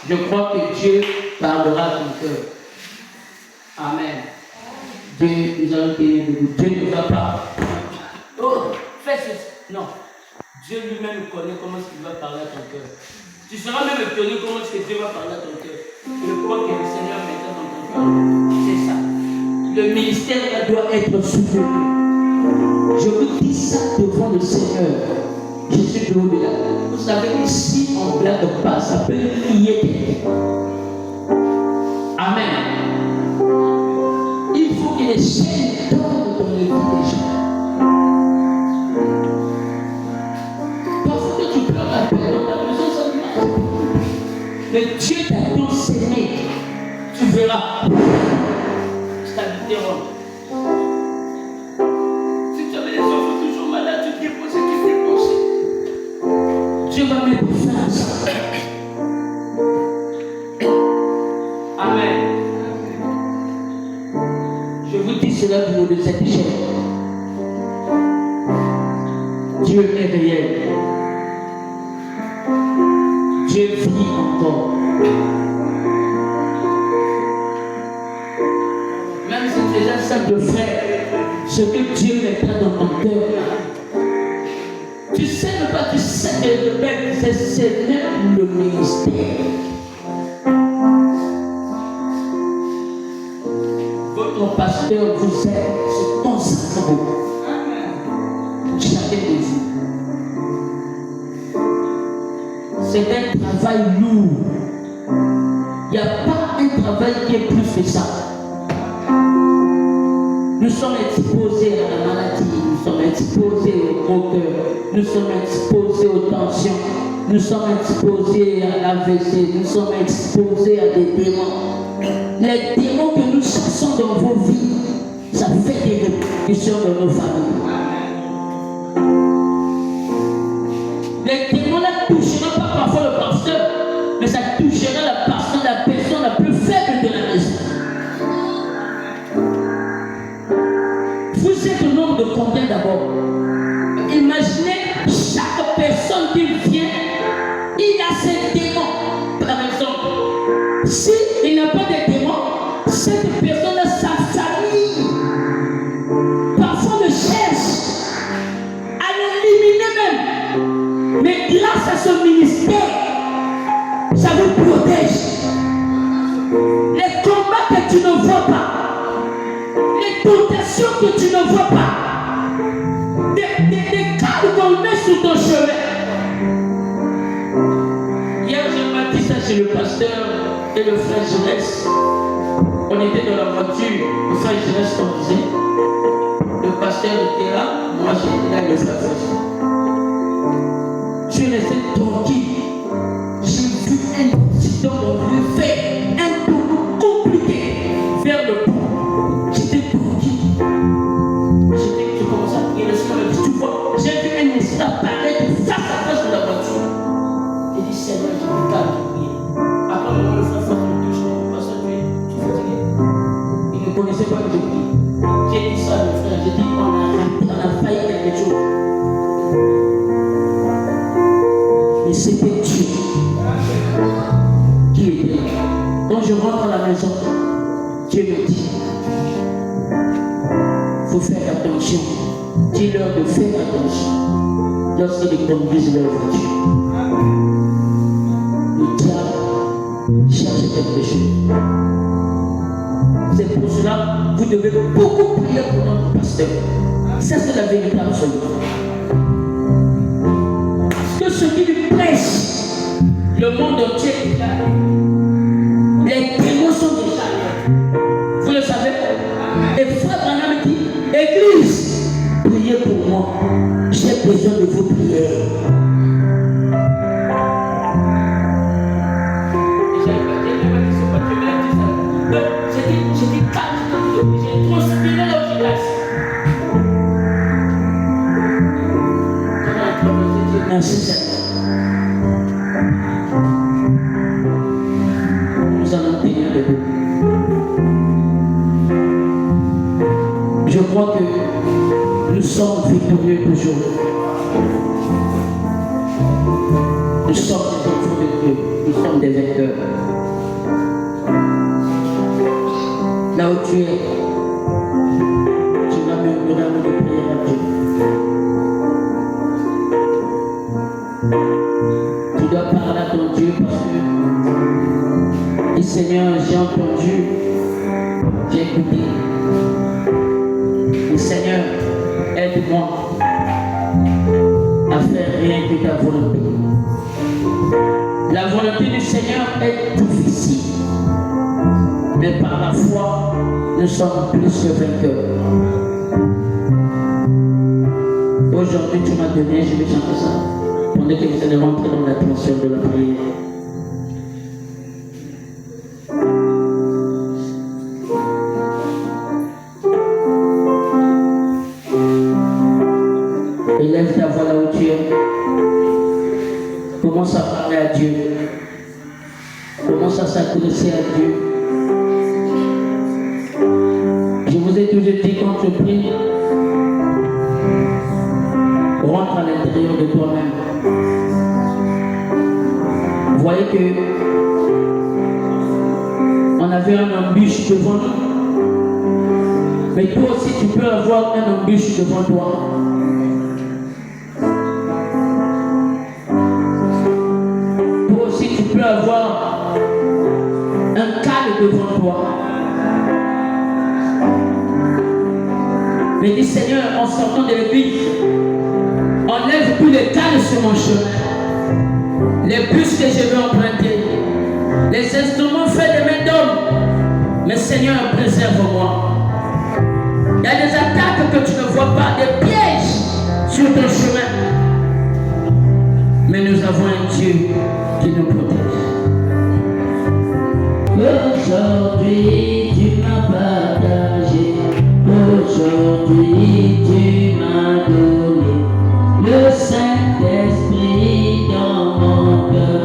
Je crois que Dieu parlera à ton cœur. Amen. Dieu nous a donné de vous. Dieu ne va pas. Oh, fais ceci. Non. Dieu lui-même connaît comment il va parler à ton cœur. Tu seras même étonné comment Dieu va parler à ton cœur. Je crois que le Seigneur mettra dans ton cœur. C'est ça. Le ministère doit être soutenu. Je vous dis ça devant le Seigneur. Je suis de au-delà. Vous savez, ici, on ne blague pas. Ça peut crier. Amen. Il faut que les chaînes tombent dans le vie des gens. Parfois que tu pleures la paix dans ta maison, ça ne marche pas. Mais Dieu t'a donc sémé. Tu verras. Ça t'interrompt. Si tu avais des enfants toujours malades, tu te déposais. Dieu va mettre fin à ça. Amen. Je vous dis cela du nom de cette chaîne. Dieu est réel. Dieu vit encore. Même si tu es un simple frère, ce que Dieu mettra dans ton cœur, tu sais ne pas, tu sais que c'est même le ministère. Votre pasteur vous aide, c'est ton sacrement. Chacun de vous. C'est un travail lourd. Il n'y a pas un travail qui est plus que ça. Nous sommes exposés à la maladie, nous sommes exposés au gros cœur, nous sommes exposés aux tensions, nous sommes exposés à l'AVC, nous sommes exposés à des démons. Les démons que nous chassons dans vos vies, ça fait des répercussions dans nos familles. Les démons ne toucheront pas parfois le pasteur, mais ça touchera la personne la plus faible de la maison. Vous êtes au nombre de combien d'abord? Imaginez chaque personne qui vient, il a ses démons. Par exemple, s'il n'a pas de démons, cette personne a sa famille. Parfois le cherche à l'éliminer même. Mais grâce à ce ministère, ça vous protège. Les combats que tu ne vois pas, les tentations que tu ne vois pas, des cadres qu'on met sur ton chemin. Hier, j'ai dit ça chez le pasteur et le frère Jeunesse. On était dans la voiture, le frère Jeunesse conduisait. Le pasteur était là, moi j'étais là, le frère Jeunesse. Je suis resté tranquille. J'ai vu un accident dans le fait, un tournoi compliqué vers le pont. Tu commences à prier, le Seigneur me dit, tu vois, j'ai vu un esprit apparaître face à face de la voiture. J'ai dit, Seigneur, j'ai plus qu'à te prier. Après, le frère Fort me touche, le pasteur, tu es fatigué. Il ne connaissait pas que je prie. J'ai dit ça à mon frère, j'ai dit, on a failli quelque chose. Mais c'était Dieu qui était là. Quand je rentre à la maison, Dieu me dit, il faut faire attention. Dis-leur de faire attention lorsqu'ils conduisent leur voiture. Le diable cherche quelque chose. C'est pour cela que vous devez beaucoup prier pour notre pasteur. Ça, c'est la vérité absolue. Parce que ce qui lui prêche, le monde entier est là. Les démons sont déjà là. Vous le savez? Et frère Branham dit, Église, priez pour moi. J'ai besoin de vos prières. J'ai dit calme, j'ai transpiré dans le village. Merci Seigneur. nous allons tenir debout. Je crois que nous sommes victorieux aujourd'hui. Nous sommes des enfants de Dieu. Nous sommes des vainqueurs. Là où tu es, tu vas murmurer un mot de prière à Dieu. Tu dois parler à ton Dieu parce que, dis Seigneur, j'ai entendu, j'ai écouté. Et Seigneur, aide-moi à faire rien que ta volonté. La volonté du Seigneur est difficile, mais par la foi, nous sommes plus que vainqueurs. Aujourd'hui, tu m'as donné, je vais chanter ça, pendant que vous allez rentrer dans l'attention de la prière. Élève ta voix là où tu es. Commence à parler à Dieu. Commence à s'adresser à Dieu. Je vous ai toujours dit quand tu pries, rentre à l'intérieur de toi-même. Vous voyez que on avait un embûche devant nous. Mais toi aussi tu peux avoir un embûche devant toi. Tu peux avoir un calme devant toi. Mais dis Seigneur, en sortant de l'église, enlève tous les calmes sur mon chemin. Les bus que je vais emprunter, les instruments faits de main d'homme. Mais Seigneur, préserve-moi. Il y a des attaques que tu ne vois pas, des pièges sur ton chemin. Mais nous avons un Dieu qui nous protège. Aujourd'hui tu m'as partagé, aujourd'hui tu m'as donné le Saint-Esprit dans mon cœur.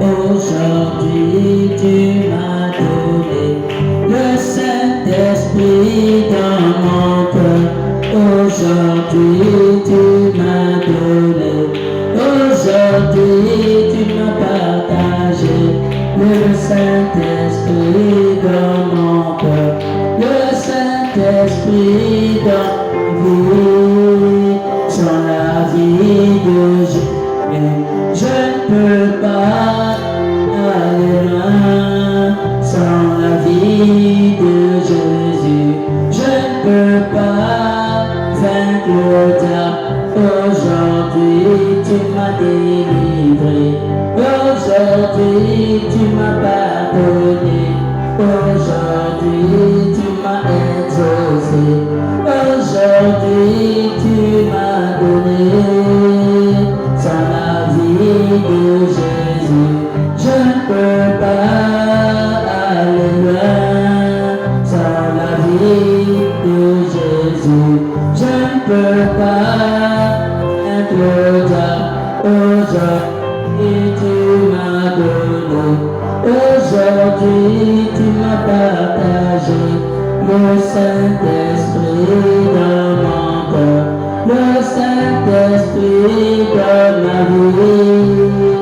Aujourd'hui tu m'as donné le Saint-Esprit dans mon cœur. Aujourd'hui tu m'as donné. Aujourd'hui tu m'as partagé le Saint-Esprit dans mon cœur. Le Saint-Esprit dans ma vie. Sans la vie de Jésus, je ne peux pas aller loin. Sans la vie de Jésus, je ne peux pas vaincre le diable. Aujourd'hui tu m'as délivré, aujourd'hui tu m'as pardonné, aujourd'hui tu m'as exaucé, aujourd'hui tu m'as donné. Sans la vie de Jésus, je ne peux pas aller loin. Sans la vie de Jésus, je ne peux pas être le diable. Aujourd'hui tu m'as donné, aujourd'hui tu m'as partagé le Saint-Esprit dans mon cœur, le Saint-Esprit dans ma vie.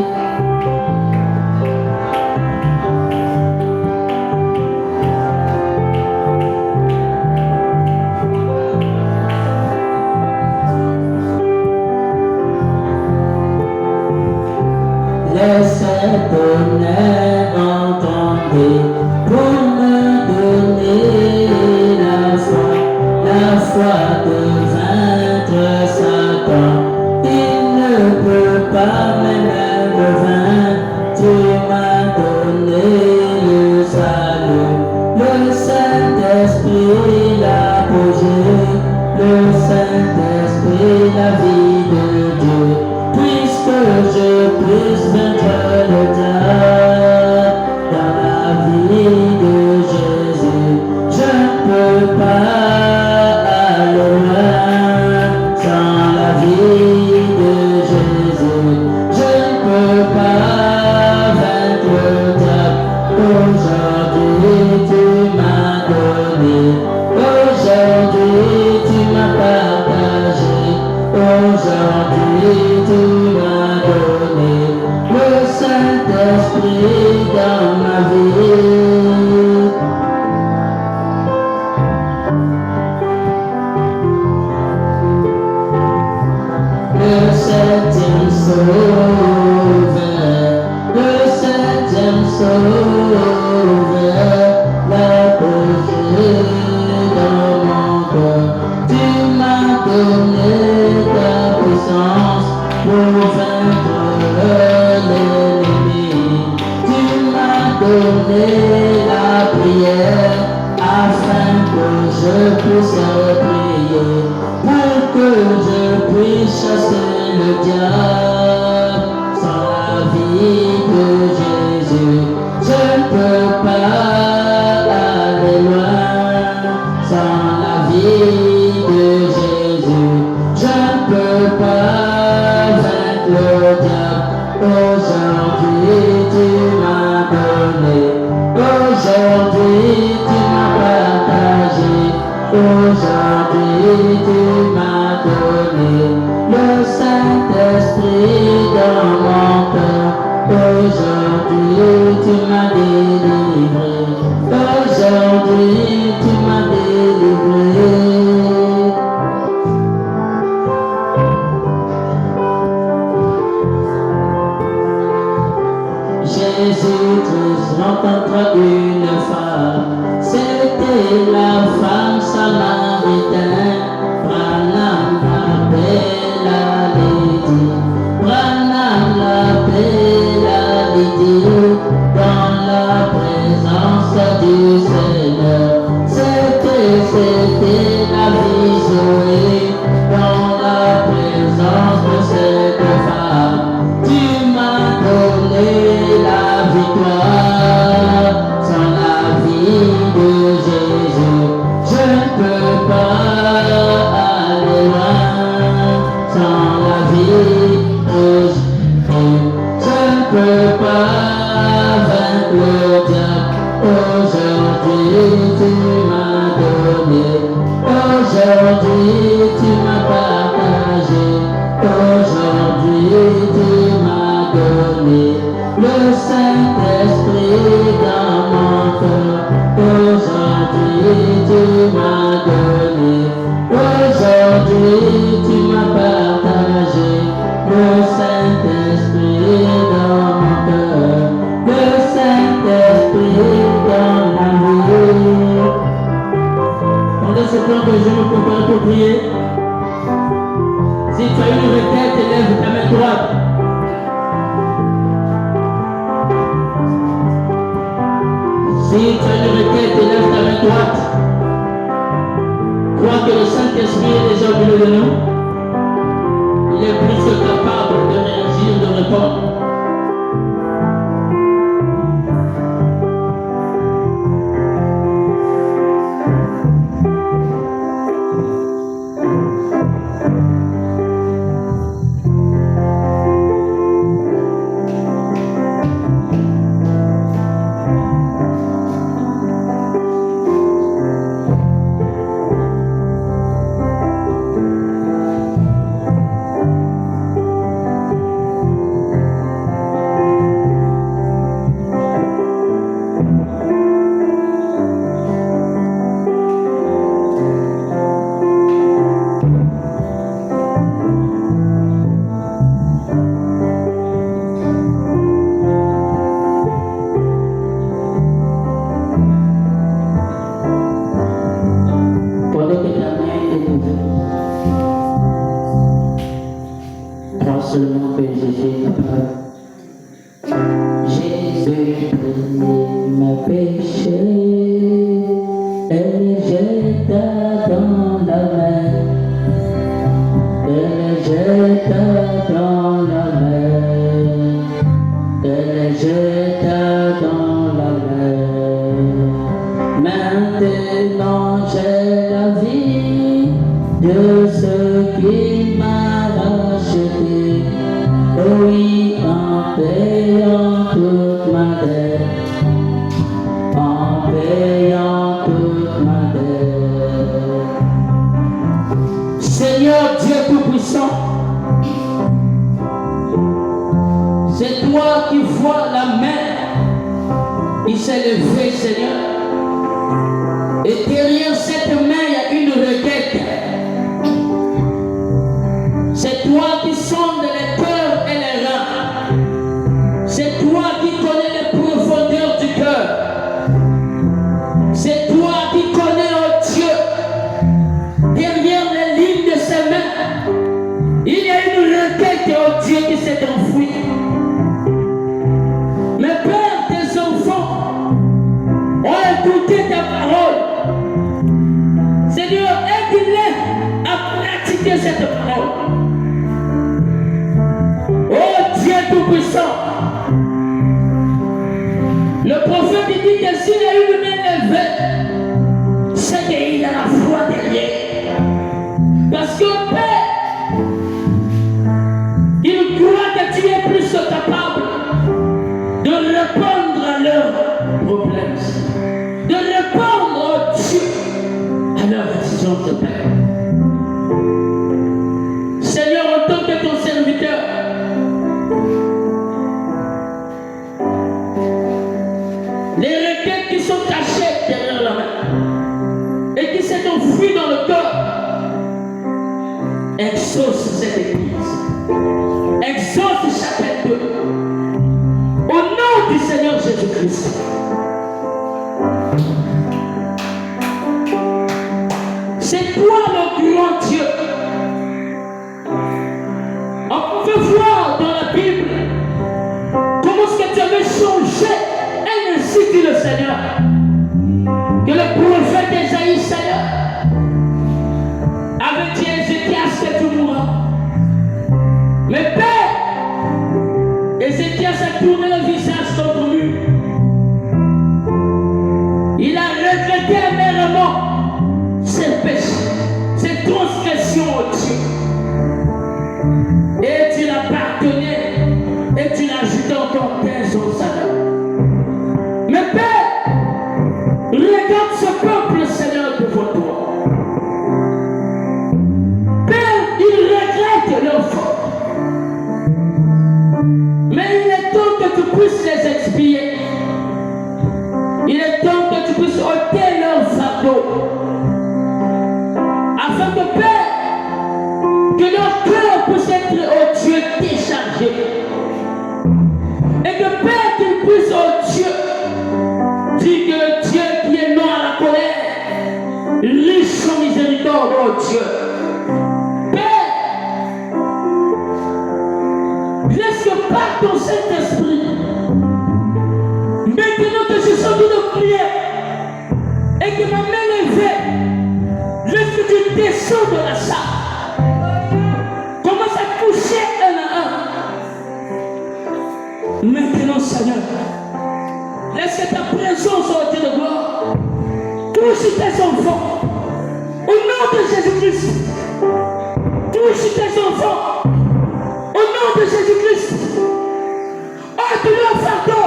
Laissez tonnerre entendre pour me donner la foi de vaincre Satan. Il ne peut pas même me vaincre. Tu m'as donné le salut, le Saint-Esprit l'apogée, le Saint-Esprit la vie de Dieu. Puisque je puisse vaincre le diable dans la vie de Jésus. vie de Jésus. Je ne peux pas vaincre le diable. Aujourd'hui tu m'as donné. Aujourd'hui tu m'as partagé. Aujourd'hui tu m'as donné. Le Saint-Esprit dans mon cœur. Aujourd'hui tu m'as délivré. Aujourd'hui tu m'as délivré. Jésus-Christ rencontre une femme. C'était la femme samaritaine. Branham l'appelle à Lydie. Branham l'appelle à Lydie. Dans la présence du Seigneur. C'était la vie Zoé. Dans la présence de cette femme. Tu m'as donné la victoire. Sans la vie de Jésus, je ne peux pas aller loin. Sans la vie de Jésus, je ne peux pas vaincre le diable. Aujourd'hui tu m'as donné. Aujourd'hui tu m'as partagé. Aujourd'hui tu m'as donné. Le Saint-Esprit dans mon cœur. Aujourd'hui tu m'as donné. Aujourd'hui tu m'as partagé. Le Saint-Esprit dans mon cœur. Le Saint-Esprit dans ma vie. Pendant ce temps que je me prépare pour prier, si tu as une requête, lève ta main droite. Si tu as une requête, lève ta main droite. Crois que le Saint-Esprit est déjà au milieu de nous. Il est plus que capable de réagir, de répondre. Seulement que Jésus est capable. Jésus prenait mes péchés et les jeta dans la mer. Et les jeta dans la mer. Et les jeta dans la mer. Maintenant j'ai la vie de ce qui m'a racheté. Oui, en payant toute ma dette, en payant toute ma dette. Seigneur Dieu Tout-Puissant, c'est toi qui vois la mer qui s'est levée, Seigneur. Et derrière cette main, il y a une requête. C'est toi qui sondes les cœurs et les reins. C'est toi qui connais les profondeurs du cœur. C'est toi qui connais, oh Dieu, derrière les lignes de ses mains, il y a une requête, oh Dieu, qui s'est enfouie. Mais Père, tes enfants ont écouté ta parole. Seigneur, aide-les à pratiquer cette parole. Oh Dieu Tout-Puissant, le prophète dit que s'il y a une main levée, c'est qu'il y a la foi derrière. que Père, ils croient que tu es plus capable de répondre à leurs problèmes, de répondre, Dieu, à leurs exigences de Père. Seigneur, en tant que ton serviteur, les requêtes qui sont cachées derrière la main et qui s'est enfouies dans le cœur, exauce cette église, exauce chacun d'eux. Au nom du Seigneur Jésus-Christ. C'est toi le grand Dieu. On peut voir dans la Bible comment est-ce que tu avais changé et ainsi dit le Seigneur. Que le prophète Ésaïe, Seigneur, avait dit à Ézéchias que tu mourras. Mais Père, Ézéchias a tourné le visage contre lui. Il a regretté amèrement ses péchés, ses transgressions au Dieu. Et tu l'as pardonné et tu l'as ajouté encore 15 ans, Seigneur. Mais Père, regarde ce peuple, Seigneur, devant toi. Père, ils regrettent leur faute. Mais il est temps que tu puisses les expier. Il est temps que tu puisses ôter leur fardeau. Afin que Père, que leur cœur puisse être, oh Dieu, déchargé. Et que Père, qu'ils puissent, oh Dieu, dire que le Dieu qui est non à la colère, riche en miséricorde, oh Dieu. Père, laisse que par ton Saint-Esprit, maintenant que je sens de prier et que ma main est levée, laisse que tu descends de la salle. Commence à toucher un à un. Maintenant, Seigneur, laisse que ta présence, oh Dieu de gloire, touche tes enfants. Au nom de Jésus-Christ, touche tes enfants. Au nom de Jésus-Christ, ôte leur fardeau.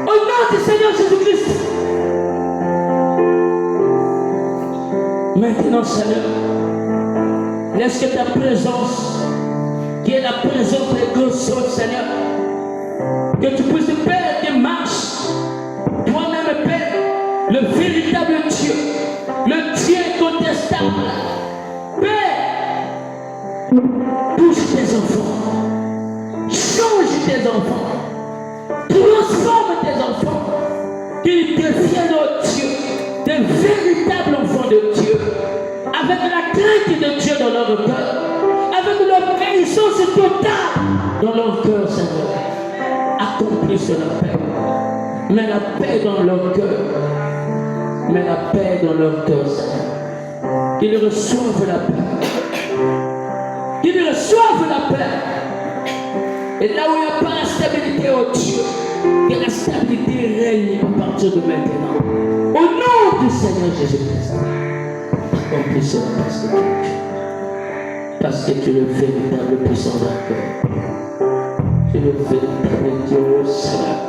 Au nom du Seigneur Jésus-Christ. Maintenant, Seigneur, laisse que ta présence, qui est la présence des gosses, Seigneur, que tu puisses faire des marches, toi-même, Père, le véritable Dieu, le Dieu incontestable. Père, touche tes enfants, change tes enfants, transforme tes enfants, qu'ils deviennent, oh Dieu, des véritables enfants de Dieu, avec la crainte de Dieu dans leur cœur, avec l'obéissance totale dans leur cœur, Seigneur. Accomplisse la paix. Mets la paix dans leur cœur. Mets la paix dans leur cœur, Seigneur. Qu'ils reçoivent la paix. Qu'ils reçoivent la paix. Et là où il n'y a pas la stabilité, oh Dieu, que la stabilité règne à partir de maintenant. Au nom du Seigneur Jésus-Christ. Accomplis cela parce que tu es le véritable puissant vainqueur. Tu es le véritable Dieu au Seigneur.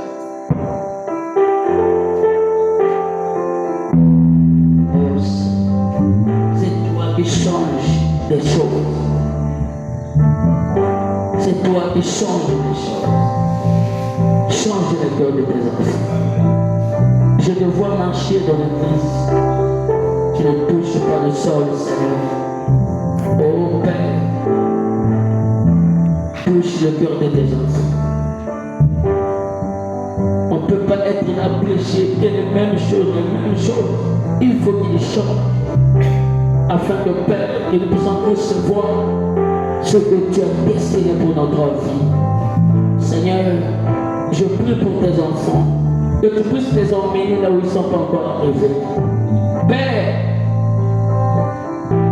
C'est toi qui changes les choses. C'est toi qui changes les choses. Change le cœur de tes enfants. Je te vois marcher dans l'église. Tu ne touches pas le sol, Seigneur. Oh Père, touche le cœur de tes enfants. On ne peut pas être apprécié que les mêmes choses. Il faut qu'ils changent. Afin que Père, qu'ils puissent recevoir ce que tu as destiné pour notre vie. Seigneur, je prie pour tes enfants, que tu puisses les emmener là où ils ne sont pas encore arrivés. Père,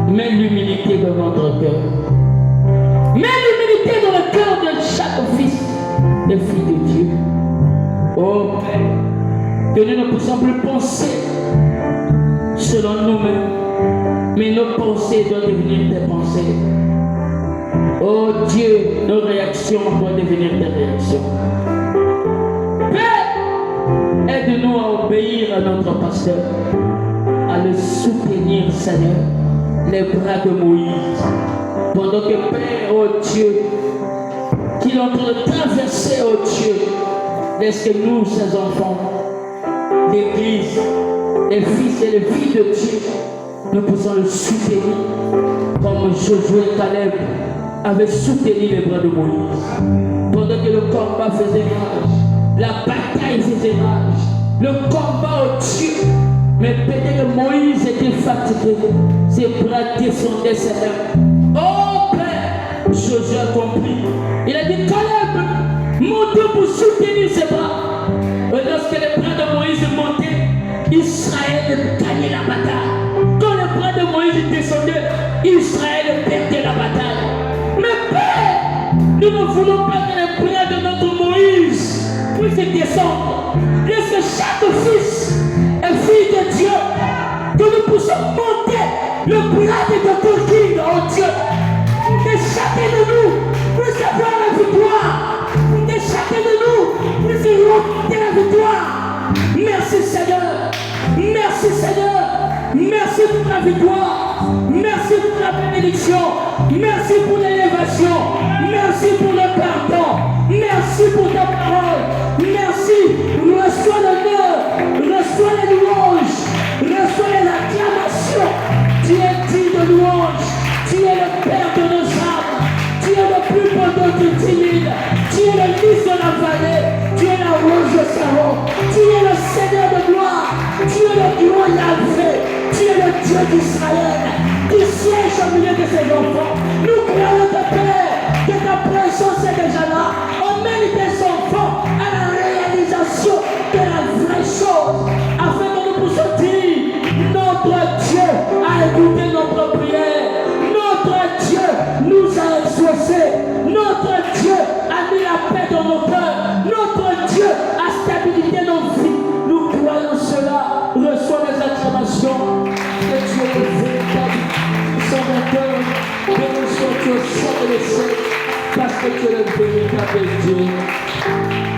mets l'humilité dans notre cœur. Mets l'humilité dans le cœur de chaque fils et fille de Dieu. Oh Père, que nous ne puissions plus penser selon nous-mêmes, mais nos pensées doivent devenir tes pensées. Oh Dieu, nos réactions doivent devenir des réactions. Père, aide-nous à obéir à notre pasteur, à le soutenir, Seigneur, les bras de Moïse. Pendant que Père, oh Dieu, qu'il est en train de traverser, oh Dieu, laisse que nous, ses enfants, l'Église, les fils et les filles de Dieu, nous pouvons le soutenir comme Josué et Caleb avaient soutenu les bras de Moïse. Pendant que le combat faisait rage, la bataille faisait rage, le combat au Dieu. Mais peut-être que Moïse était fatigué, ses bras descendaient, Seigneur. Oh Père, Josué a compris. Il a dit, Caleb, monte pour soutenir ses bras. Et lorsque les bras de Moïse montaient, Israël gagnait la bataille. Quand les bras de Moïse descendaient, Israël perdait la bataille. Mais Père, nous ne voulons pas que les bras de notre Moïse puissent descendre. Laisse que chaque fils et fille de Dieu, que nous puissions monter le bras de notre King, oh Dieu. Que chacun de nous puisse avoir la victoire. Que chacun de nous puisse remporter la victoire. Merci Seigneur. Merci Seigneur. Merci pour la victoire. Merci pour la bénédiction. Merci pour l'élévation. Merci pour le pardon. Merci pour ta parole. Merci. Reçois l'honneur. Reçois les louanges. Reçois les acclamations. Tu es digne de louange. Tu es le Père de nos âmes. Tu es le plus beau de timide. Tu es le lys de la vallée. Tu es la rose de Saron. Tu es le Seigneur de gloire. Tu es le grand Yahvé. Tu es le Dieu d'Israël qui siège au milieu de ses enfants. Nous croyons de Père que ta présence est déjà là. Emmène tes enfants à la réalisation de la vraie chose afin que nous puissions dire notre Dieu a écouté notre prière. Notre Dieu nous a exaucés. Notre Dieu a mis la paix dans nos cœurs. Notre Dieu a stabilisé nos vies. Nous croyons cela. Reçois les acclamations. Que tu es le véritable Salvateur. Béni sois-tu au sein de l'essai. Parce que tu es le véritable Dieu.